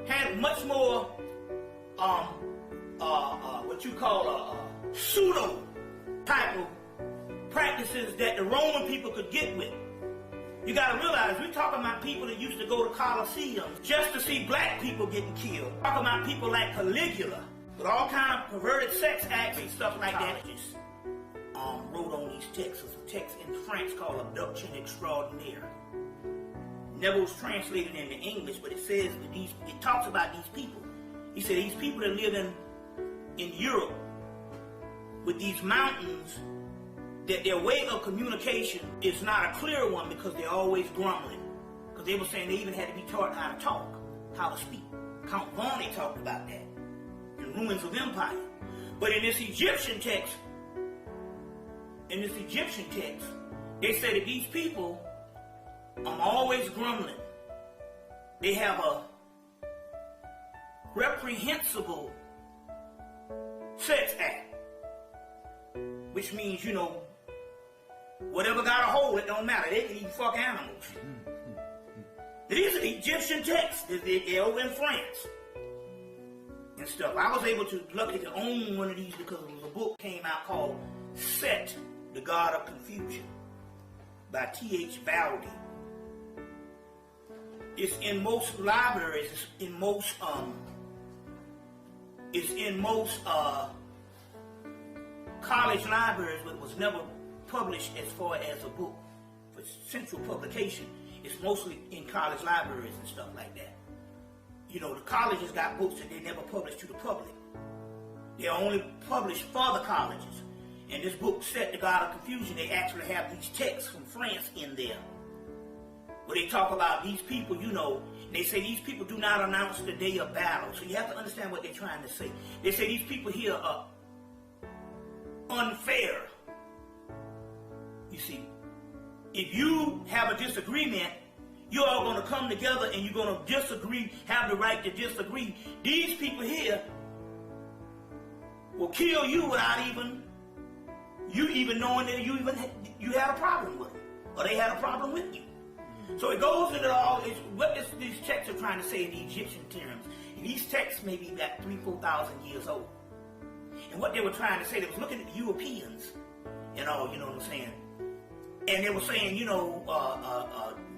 had much more what you call a pseudo type of practices that the Roman people could get with. You got to realize, we're talking about people that used to go to Colosseums just to see black people getting killed. We're talking about people like Caligula, with all kind of perverted sex acts and stuff like that. Just wrote on these texts. There's a text in French called Abduction Extraordinaire. Never was translated into English, but it says that it talks about these people. He said these people that live in Europe with these mountains, that their way of communication is not a clear one because they're always grumbling. Because they were saying they even had to be taught how to talk, how to speak. Count Varney talked about that in Ruins of Empire. But in this Egyptian text, they said that these people are always grumbling. They have a reprehensible sex act, which means, whatever got a hold, it don't matter. They can even fuck animals. These are the Egyptian texts. They're over in France and stuff. I was lucky to own one of these because there was a book came out called Set, the God of Confusion by T.H. Valdi. It's in most libraries. It's in most college libraries, but it was never published as far as a book for central publication. It's mostly in college libraries and stuff like that. You know, the colleges got books that they never published to the public. They're only published for the colleges. And this book, Set the God of Confusion, they actually have these texts from France in there, where they talk about these people, you know, they say these people do not announce the day of battle. So you have to understand what they're trying to say. They say these people here are unfair. You see, if you have a disagreement, you're all going to come together and you're going to disagree, have the right to disagree. These people here will kill you without you even knowing that you had a problem with them, or they had a problem with you. So it goes into all, these texts are trying to say in the Egyptian terms. And these texts may be about 3,000-4,000 years old. And what they were trying to say, they was looking at the Europeans and all, you know what I'm saying? And they were saying, you know,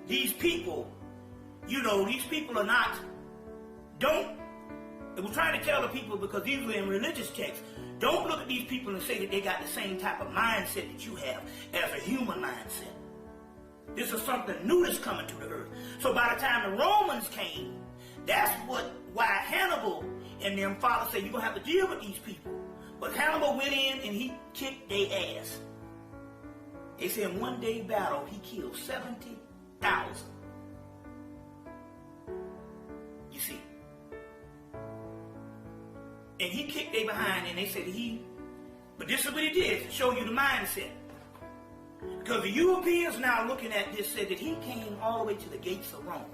these people, you know, these people are not, it was trying to tell the people, because these were in religious texts, don't look at these people and say that they got the same type of mindset that you have as a human mindset. This is something new that's coming to the earth. So by the time the Romans came, that's why Hannibal and them fathers said, you're going to have to deal with these people. But Hannibal went in and he kicked their ass. They said in one day battle, he killed 70,000. You see. And he kicked their behind, and they said but this is what he did to show you the mindset. Because the Europeans now looking at this said that he came all the way to the gates of Rome.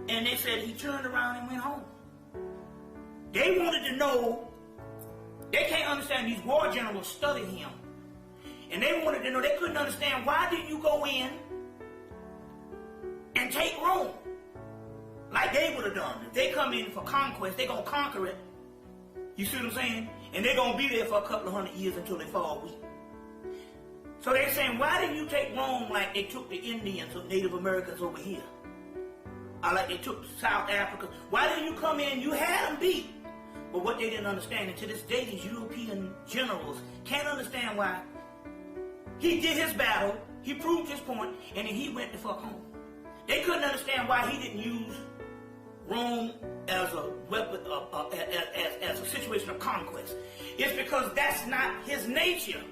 And they said he turned around and went home. They wanted to know, they can't understand, these war generals studied him. And they wanted to know, they couldn't understand, why did you go in and take Rome? Like they would have done. If they come in for conquest, they're going to conquer it. You see what I'm saying? And they're going to be there for a couple of 100 years until they fall weak. So they're saying, why didn't you take Rome like they took the Indians or Native Americans over here? Or like they took South Africa? Why didn't you come in? You had them beat. But what they didn't understand, and to this day, these European generals can't understand why. He did his battle, he proved his point, and then he went the fuck home. They couldn't understand why he didn't use Rome as a weapon, as a situation of conquest. It's because that's not his nature.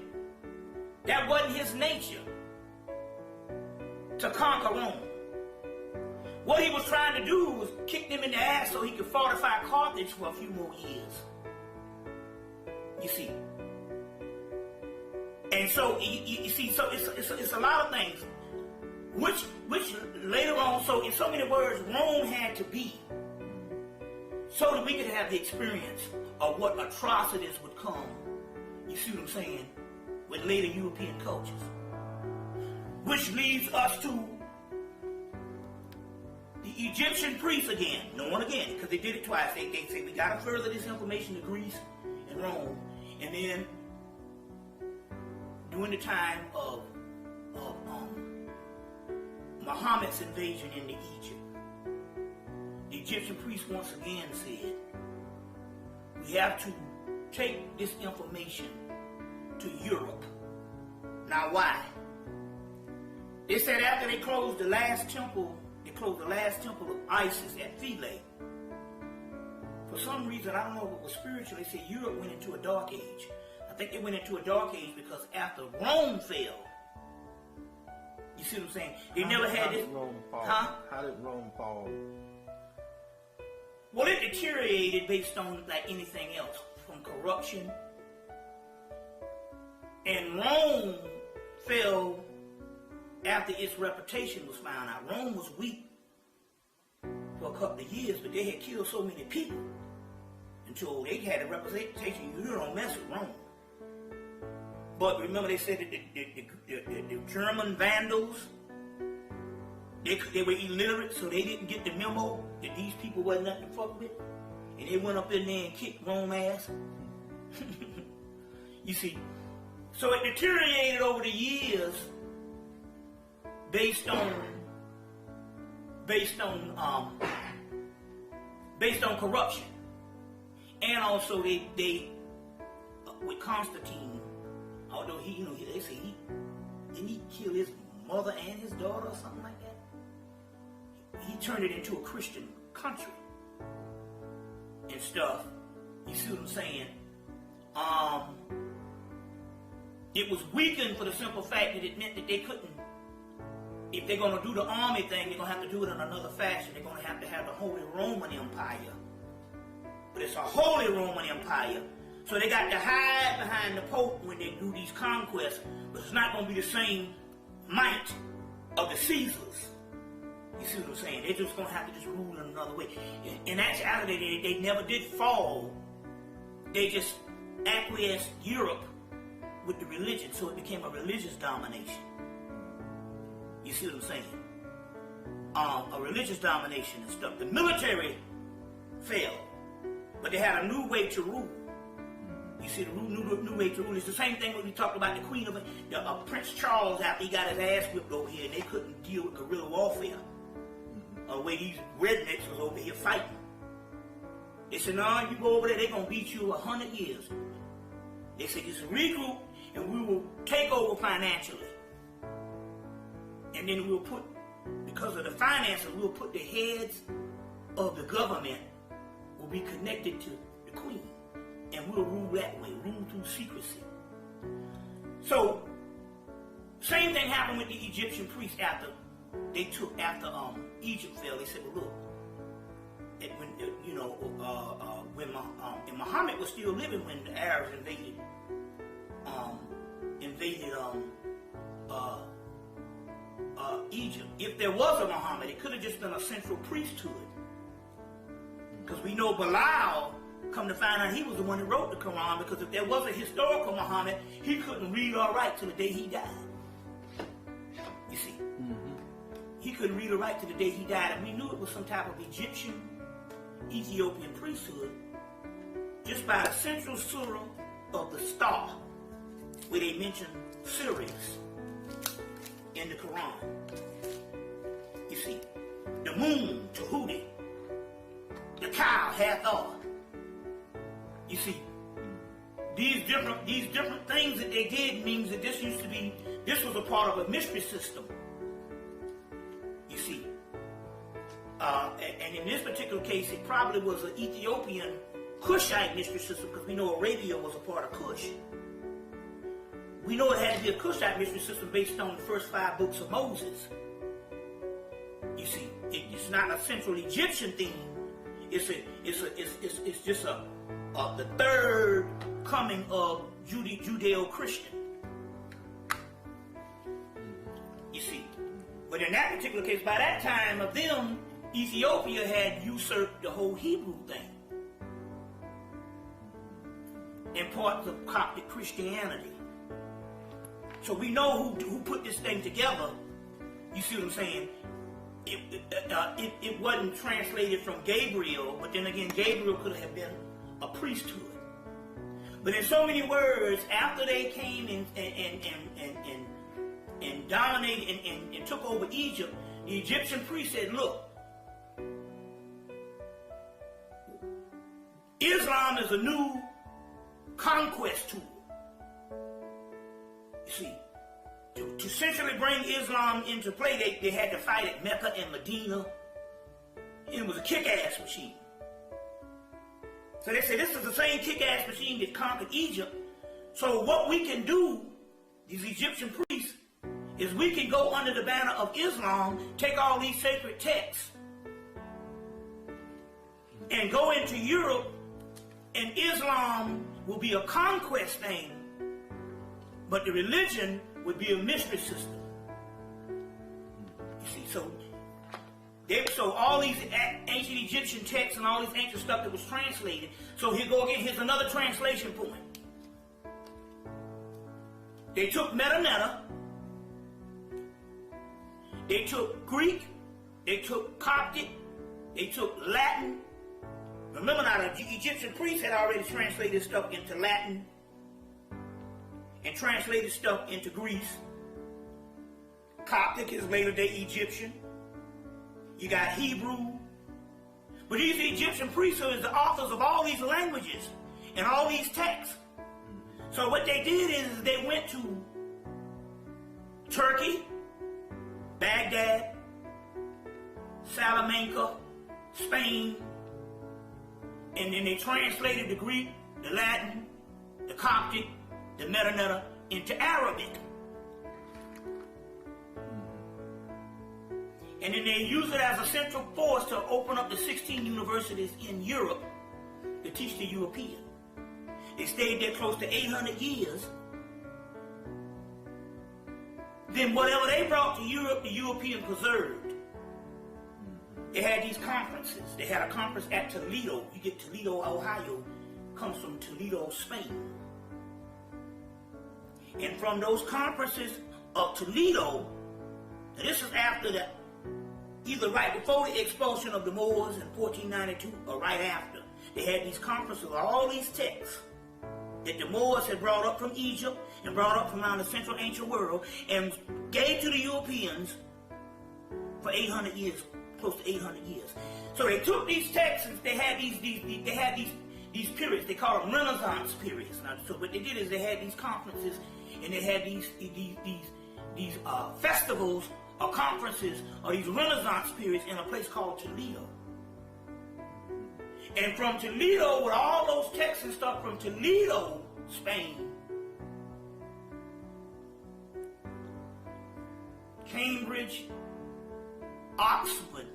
That wasn't his nature to conquer Rome. What he was trying to do was kick them in the ass so he could fortify Carthage for a few more years. You see. And so, you see, so it's a lot of things. Which later on, so in so many words, Rome had to be so that we could have the experience of what atrocities would come, you see what I'm saying, with later European cultures. Which leads us to the Egyptian priests again, knowing again, because they did it twice. They say we got to further this information to Greece and Rome, and then during the time of Muhammad's invasion into Egypt, the Egyptian priests once again said, we have to take this information to Europe. Now why? They said after they closed the last temple, of Isis at Philae. For some reason, I don't know if it was spiritual, they said Europe went into a dark age. I think they went into a dark age because after Rome fell, you see what I'm saying? They never had this. Rome fall? Huh? How did Rome fall? Well, it deteriorated based on like anything else, from corruption. And Rome fell after its reputation was found out. Rome was weak for a couple of years, but they had killed so many people until they had a reputation. You don't mess with Rome. But remember, they said that the German Vandals, they were illiterate, so they didn't get the memo that these people wasn't nothing to fuck with. And they went up in there and kicked Rome ass. You see, so it deteriorated over the years based on corruption. And also they with Constantine, although they say didn't he kill his mother and his daughter or something like that? He turned it into a Christian country and stuff. You see what I'm saying? It was weakened for the simple fact that it meant that they couldn't, if they're going to do the army thing, they're going to have to do it in another fashion. They're going to have the Holy Roman Empire. But it's a Holy Roman Empire. So they got to hide behind the Pope when they do these conquests. But it's not going to be the same might of the Caesars. You see what I'm saying? They're just going to have to just rule in another way. In actuality, they never did fall. They just acquiesced Europe with the religion, so it became a religious domination. You see what I'm saying? A religious domination and stuff. The military failed, but they had a new way to rule. You see, the new way to rule is the same thing when we talked about the Queen of Prince Charles after he got his ass whipped over here, and they couldn't deal with guerrilla warfare. The way these rednecks was over here fighting. They said, no, you go over there, they're going to beat you 100 years. They said, just regroup, and we will take over financially. And then we'll put, because of the finances, we'll put the heads of the government will be connected to the queen. And we'll rule that way, rule through secrecy. So, same thing happened with the Egyptian priests after Egypt fell. They said, well, look, when Muhammad was still living when the Arabs invaded Egypt. If there was a Muhammad, it could have just been a central priesthood. Because we know Bilal, come to find out, he was the one who wrote the Quran, because if there was a historical Muhammad, he couldn't read or write till the day he died. You see? He couldn't read or write till the day he died, and we knew it was some type of Ethiopian priesthood just by the central surah of the star, where they mention Sirius in the Quran. You see, the moon, Tahuti, the cow, Hathor. You see, these different things that they did means that this was a part of a mystery system. You see, and in this particular case, it probably was an Ethiopian Cushite mystery system, because we know Arabia was a part of Cush. We know it had to be a Cushite mystery system based on the first 5 books of Moses. You see, it's not a central Egyptian theme. It's just the third coming of Judeo-Christian. You see, but in that particular case, by that time of them, Ethiopia had usurped the whole Hebrew thing and parts of Coptic Christianity. So we know who put this thing together. You see what I'm saying? It wasn't translated from Gabriel, but then again, Gabriel could have been a priesthood. But in so many words, after they came and dominated and took over Egypt, the Egyptian priest said, look, Islam is a new conquest tool. You see, to centrally bring Islam into play, they had to fight at Mecca and Medina. And it was a kick-ass machine. So they say this is the same kick-ass machine that conquered Egypt. So what we can do, these Egyptian priests, is we can go under the banner of Islam, take all these sacred texts, and go into Europe, and Islam will be a conquest thing, but the religion would be a mystery system. You see, so all these ancient Egyptian texts and all this ancient stuff that was translated, so here go again, here's another translation point. They took meta, they took Greek, they took Coptic, they took Latin. Remember now, the Egyptian priests had already translated stuff into Latin and translated stuff into Greece. Coptic is later day Egyptian. You got Hebrew. But these Egyptian priests are the authors of all these languages and all these texts. So what they did is they went to Turkey, Baghdad, Salamanca, Spain, and then they translated the Greek, the Latin, the Coptic, the Metanetta into Arabic. And then they used it as a central force to open up the 16 universities in Europe to teach the European. They stayed there close to 800 years. Then whatever they brought to Europe, the European preserved. They had these conferences. They had a conference at Toledo. You get Toledo, Ohio, comes from Toledo, Spain. And from those conferences of Toledo, and this is after the, either right before the expulsion of the Moors in 1492 or right after, they had these conferences of all these texts that the Moors had brought up from Egypt and brought up from around the central ancient world and gave to the Europeans for 800 years, close to 800 years. So they took these texts and they had these periods. They call them Renaissance periods. Now, so what they did is they had these conferences and they had these festivals or conferences or these Renaissance periods in a place called Toledo. And from Toledo, with all those texts and stuff from Toledo, Spain, Cambridge, Oxford,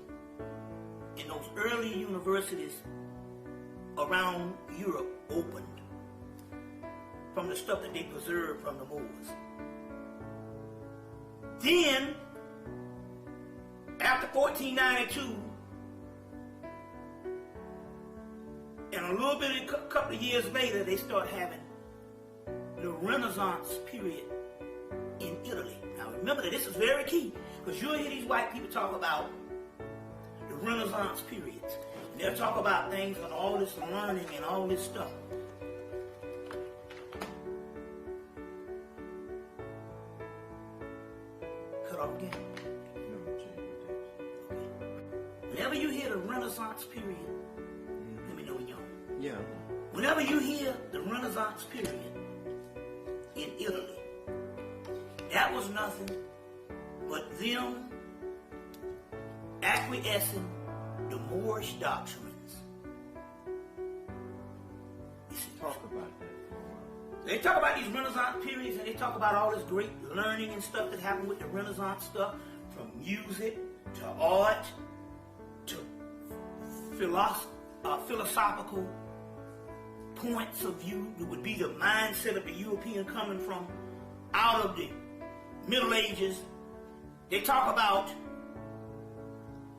and those early universities around Europe opened from the stuff that they preserved from the Moors. Then, after 1492, and a little bit, a couple of years later, they start having the Renaissance period in Italy. Now remember that this is very key, because you'll hear these white people talk about the Renaissance periods. And they'll talk about things and all this learning and all this stuff. Cut off again. Whenever you hear the Renaissance period, let me know when you're on. Yeah. Whenever you hear the Renaissance period in Italy, that was nothing but them acquiescing the Moorish doctrines. Talk about that for a while. They talk about these Renaissance periods and they talk about all this great learning and stuff that happened with the Renaissance stuff, from music to art to philosophical points of view. It would be the mindset of the European coming from out of the Middle Ages. They talk about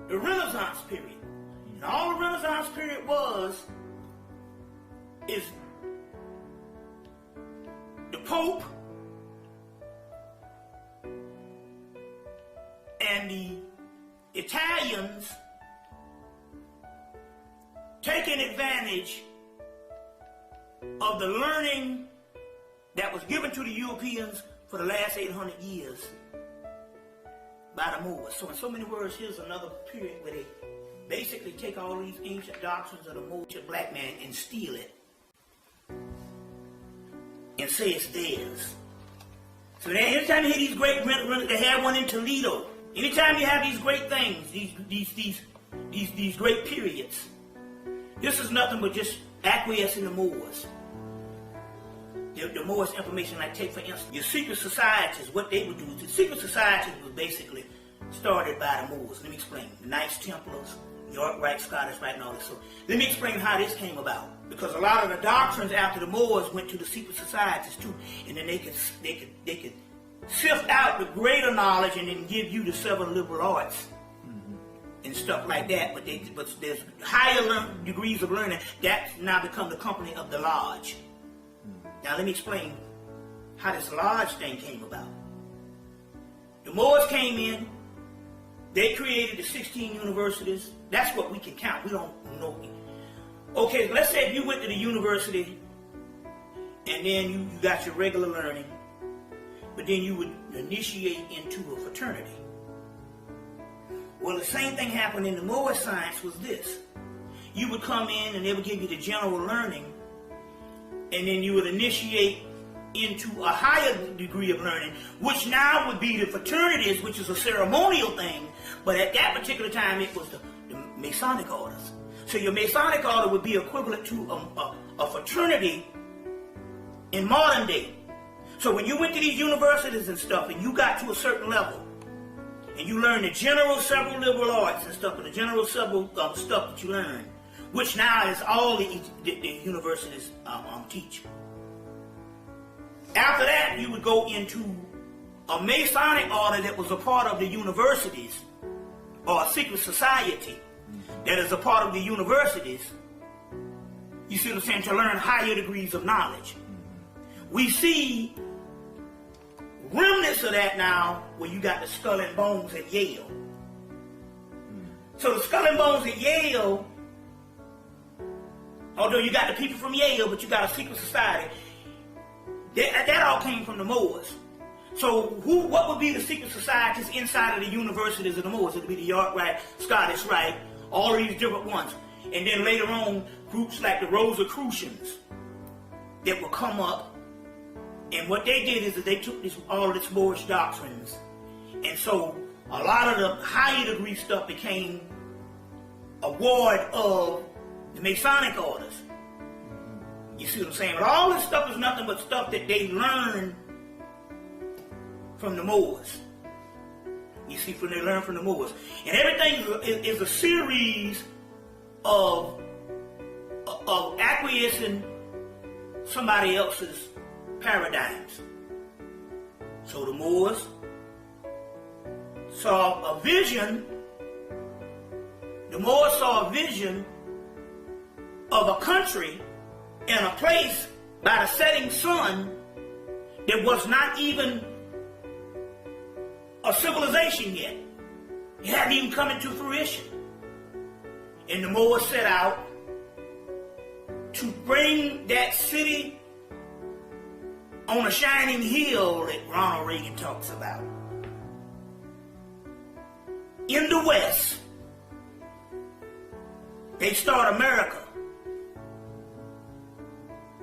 the Renaissance period. And all the Renaissance period is the Pope and the Italians taking advantage of the learning that was given to the Europeans for the last 800 years by the Moors. So in so many words, here's another period where they basically take all these ancient doctrines of the Moorish black man and steal it and say it's theirs. So then anytime you hear these great, they have one in Toledo. Anytime you have these great things, these great periods, this is nothing but just acquiescing the Moors. The Moors information, like take for instance, your secret societies, what they would do. The secret societies was basically started by the Moors. Let me explain. The Knights Templars, York Rite, Scottish Rite, and all this. So let me explain how this came about. Because a lot of the doctrines after the Moors went to the secret societies too, and then they could sift out the greater knowledge and then give you the several liberal arts and stuff like that. But there's higher degrees of learning that now become the company of the lodge. Now let me explain how this lodge thing came about. The Moors came in, they created the 16 universities. That's what we can count. We don't know. Okay, let's say if you went to the university and then you got your regular learning, but then you would initiate into a fraternity. Well, the same thing happened in the Moorish science was this. You would come in and they would give you the general learning, and then you would initiate into a higher degree of learning, which now would be the fraternities, which is a ceremonial thing, but at that particular time it was the Masonic orders. So your Masonic order would be equivalent to a fraternity in modern day. So when you went to these universities and stuff, and you got to a certain level, and you learned the general several liberal arts and stuff, and the general several stuff that you learned, which now is all the universities teach. After that, you would go into a Masonic order that was a part of the universities, or a secret society that is a part of the universities. You see what I'm saying? To learn higher degrees of knowledge. We see remnants of that now where you got the Skull and Bones at Yale. So the Skull and Bones at Yale, although you got the people from Yale, but you got a secret society, that all came from the Moors. So what would be the secret societies inside of the universities of the Moors? It would be the York Rite, Scottish Rite, all of these different ones. And then later on, groups like the Rosicrucians that would come up. And what they did is that they took all of this Moorish doctrines. And so a lot of the higher degree stuff became a ward of the Masonic orders. You see what I'm saying? But all this stuff is nothing but stuff that they learned from the Moors. You see, they learned from the Moors. And everything is a series of acquiescing somebody else's paradigms. So the Moors saw a vision. The Moors saw a vision of a country and a place by the setting sun that was not even a civilization yet. It hadn't even come into fruition. And the Moors set out to bring that city on a shining hill that Ronald Reagan talks about. In the West, they start America.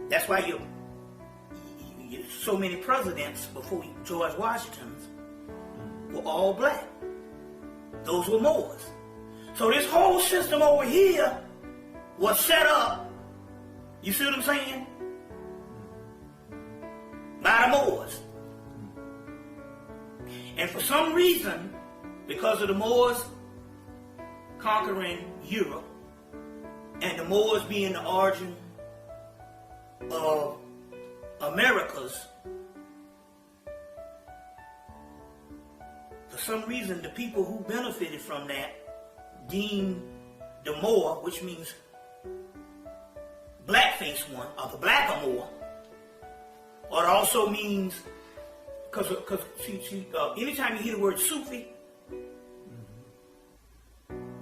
That's why you so many presidents before George Washington's were all black. Those were Moors. So this whole system over here was set up, you see what I'm saying? By the Moors. And for some reason, because of the Moors conquering Europe, and the Moors being the origin of Americas, for some reason the people who benefited from that deemed the Moor, which means blackface one, or the blacker Moor, or it also means, because anytime you hear the word Sufi,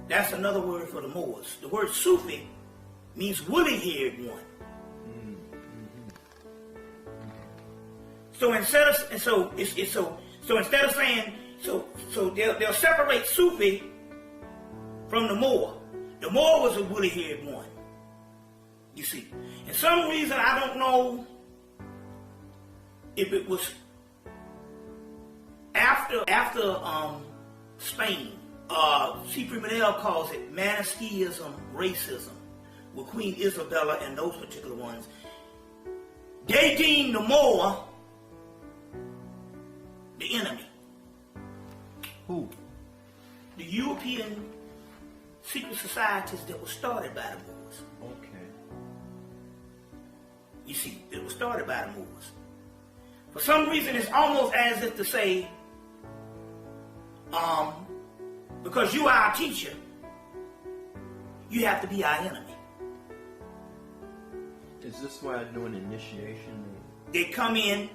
that's another word for the Moors. The word Sufi means woolly-haired one. So instead of saying they'll separate Sufi from the Moor. The Moor was a woolly-haired one. You see, and some reason I don't know if it was after Spain. C. Primanel calls it Manichaeism, racism, with Queen Isabella and those particular ones. They deemed the Moor the enemy. Who? The European secret societies that were started by the Moors. Okay. You see, it was started by the Moors. For some reason, it's almost as if to say, because you are our teacher, you have to be our enemy. Is this why during initiation They come in,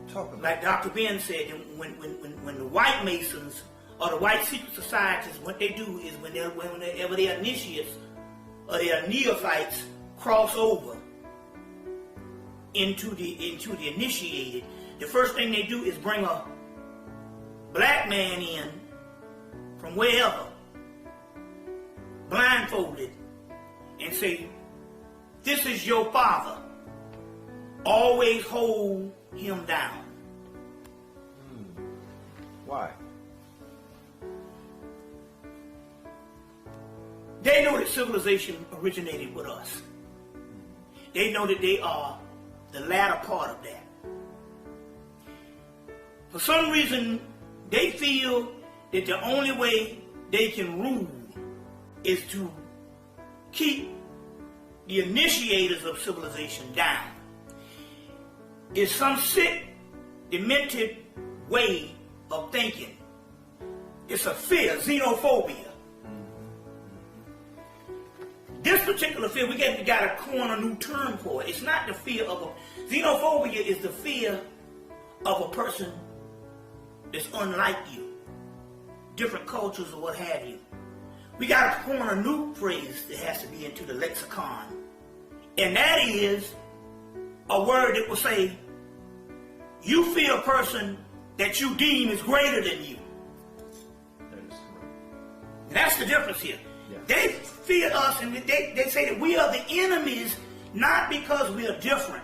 talk about like Dr. Ben said, when the white Masons or the white secret societies, what they do is whenever their initiates or their neophytes cross over into the initiated, the first thing they do is bring a black man in from wherever, blindfolded, and say, "This is your father. always hold him down. Why? They know that civilization originated with us. They know that they are the latter part of that. For some reason, they feel that the only way they can rule is to keep the initiators of civilization down. It's some sick, demented way of thinking. It's a fear, xenophobia. This particular fear, we got to coin a new term for it. It's not the fear of a... Xenophobia is the fear of a person that's unlike you. Different cultures or what have you. We got to coin a new phrase that has to be into the lexicon. And that is a word that will say, you fear a person that you deem is greater than you. That is correct. That's the difference here. Yeah. They fear us, and they say that we are the enemies not because we are different.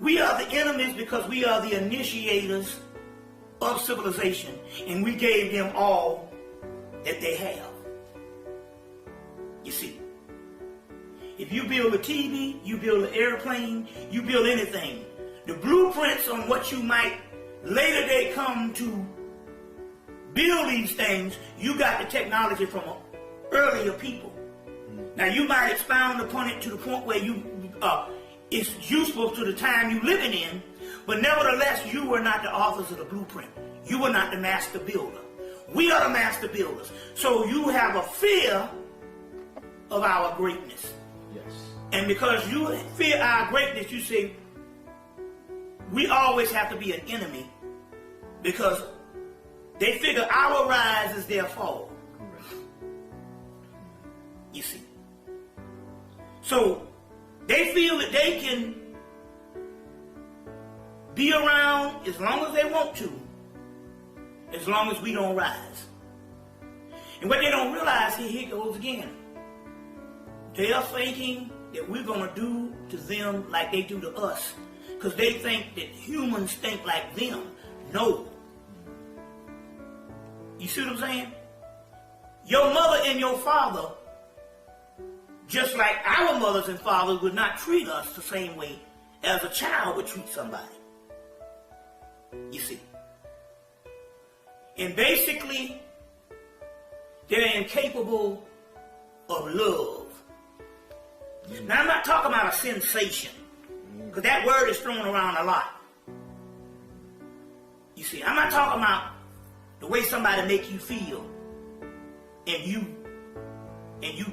We are the enemies because we are the initiators of civilization, and we gave them all that they have. You see, if you build a TV, you build an airplane, you build anything, the blueprints on what you might later day come to build these things, you got the technology from earlier people. Now you might expound upon it to the point where it's useful to the time you're living in, but nevertheless you were not the authors of the blueprint. You were not the master builder. We are the master builders. So you have a fear of our greatness. Yes. And because you fear our greatness, you say, we always have to be an enemy because they figure our rise is their fall. Correct. You see. So they feel that they can be around as long as they want to, as long as we don't rise. And what they don't realize, here it goes again. They are thinking that we're going to do to them like they do to us, because they think that humans think like them. No. You see what I'm saying? Your mother and your father, just like our mothers and fathers, would not treat us the same way as a child would treat somebody. You see. And basically, they're incapable of love. Now, I'm not talking about a sensation, because that word is thrown around a lot. You see, I'm not talking about the way somebody make you feel, and you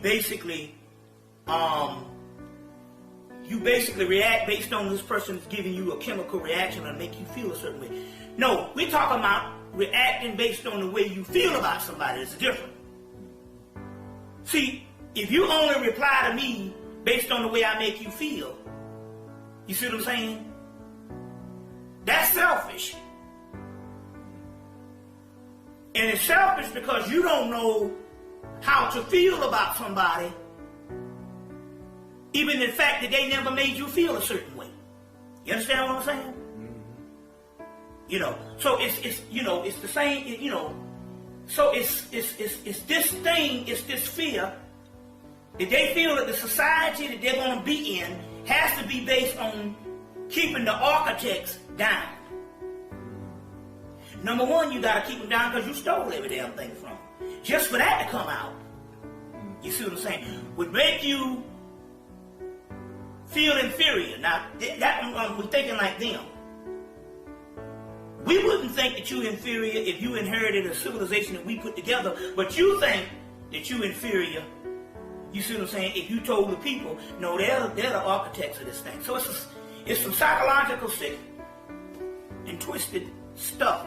basically react based on this person giving you a chemical reaction and make you feel a certain way. No, we're talking about reacting based on the way you feel about somebody. It's different. See, if you only reply to me based on the way I make you feel, you see what I'm saying? That's selfish. And it's selfish because you don't know how to feel about somebody, even the fact that they never made you feel a certain way. You understand what I'm saying? Mm-hmm. You know, so it's the same, so it's this thing, it's this fear that they feel that the society that they're going to be in has to be based on keeping the architects down. Number one, you got to keep them down because you stole every damn thing from them. Just for that to come out, you see what I'm saying, would make you feel inferior. Now, we're thinking like them. We wouldn't think that you're inferior if you inherited a civilization that we put together, but you think that you're inferior. You see what I'm saying? If you told the people, no, they're the architects of this thing. So it's some psychological sick and twisted stuff.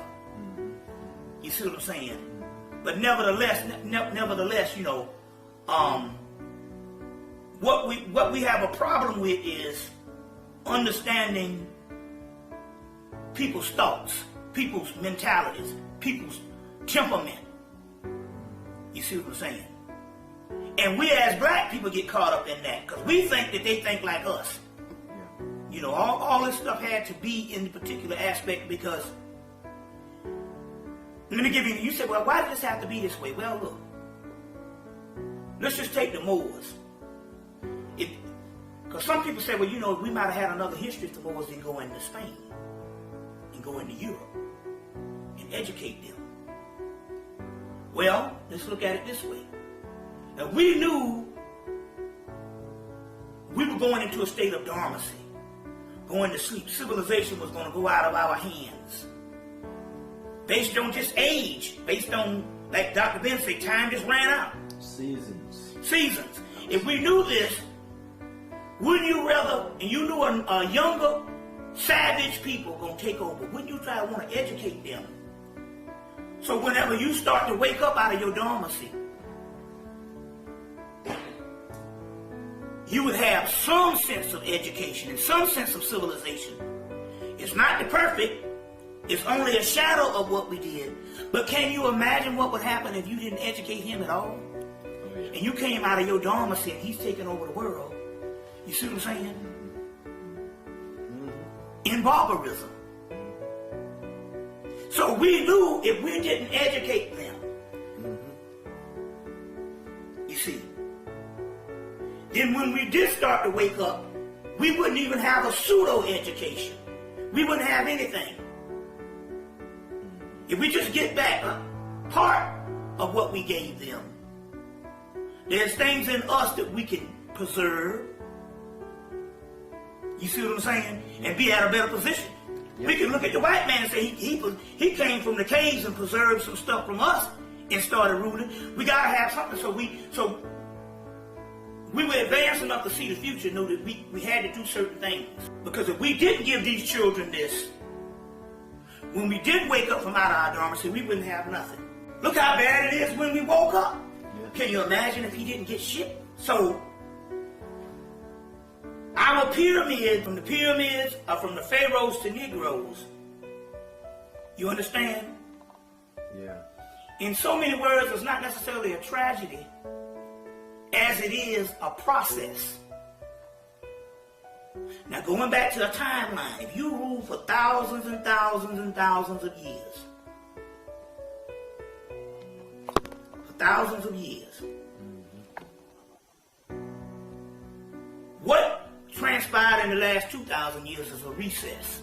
You see what I'm saying? But nevertheless, what we have a problem with is understanding people's thoughts, people's mentalities, people's temperament. You see what I'm saying? And we as black people get caught up in that because we think that they think like us. Yeah. You know, all this stuff had to be in the particular aspect because, let me give you, you said, well, why does this have to be this way? Well, look, let's just take the Moors. Because some people say, well, you know, we might have had another history if the Moors didn't go into Spain and go into Europe and educate them. Well, let's look at it this way. Now, we knew we were going into a state of dormancy, going to sleep. Civilization was going to go out of our hands. Based on just age, based on, like Dr. Ben said, time just ran out. Seasons. If we knew this, wouldn't you rather, and you knew a younger, savage people going to take over, wouldn't you try to want to educate them? So whenever you start to wake up out of your dormancy, you would have some sense of education and some sense of civilization. It's not the perfect. It's only a shadow of what we did. But can you imagine what would happen if you didn't educate him at all? And you came out of your dormancy and he's taking over the world. You see what I'm saying? In barbarism. So we knew if we didn't educate them, you see, then when we did start to wake up, we wouldn't even have a pseudo-education. We wouldn't have anything. If we just get back a part of what we gave them, there's things in us that we can preserve. You see what I'm saying? And be at a better position. Yep. We can look at the white man and say he came from the caves and preserved some stuff from us and started ruling. We gotta have something so we were advanced enough to see the future, know that we had to do certain things. Because if we didn't give these children this, when we did wake up from out of our dormancy, we wouldn't have nothing. Look how bad it is when we woke up. Yeah. Can you imagine if he didn't get shit? So, our pyramid, from the pyramids, from the Pharaohs to Negroes, you understand? Yeah. In so many words, it's not necessarily a tragedy, as it is a process. Now, going back to a timeline, if you rule for thousands and thousands and thousands of years, what transpired in the last 2,000 years is a recess.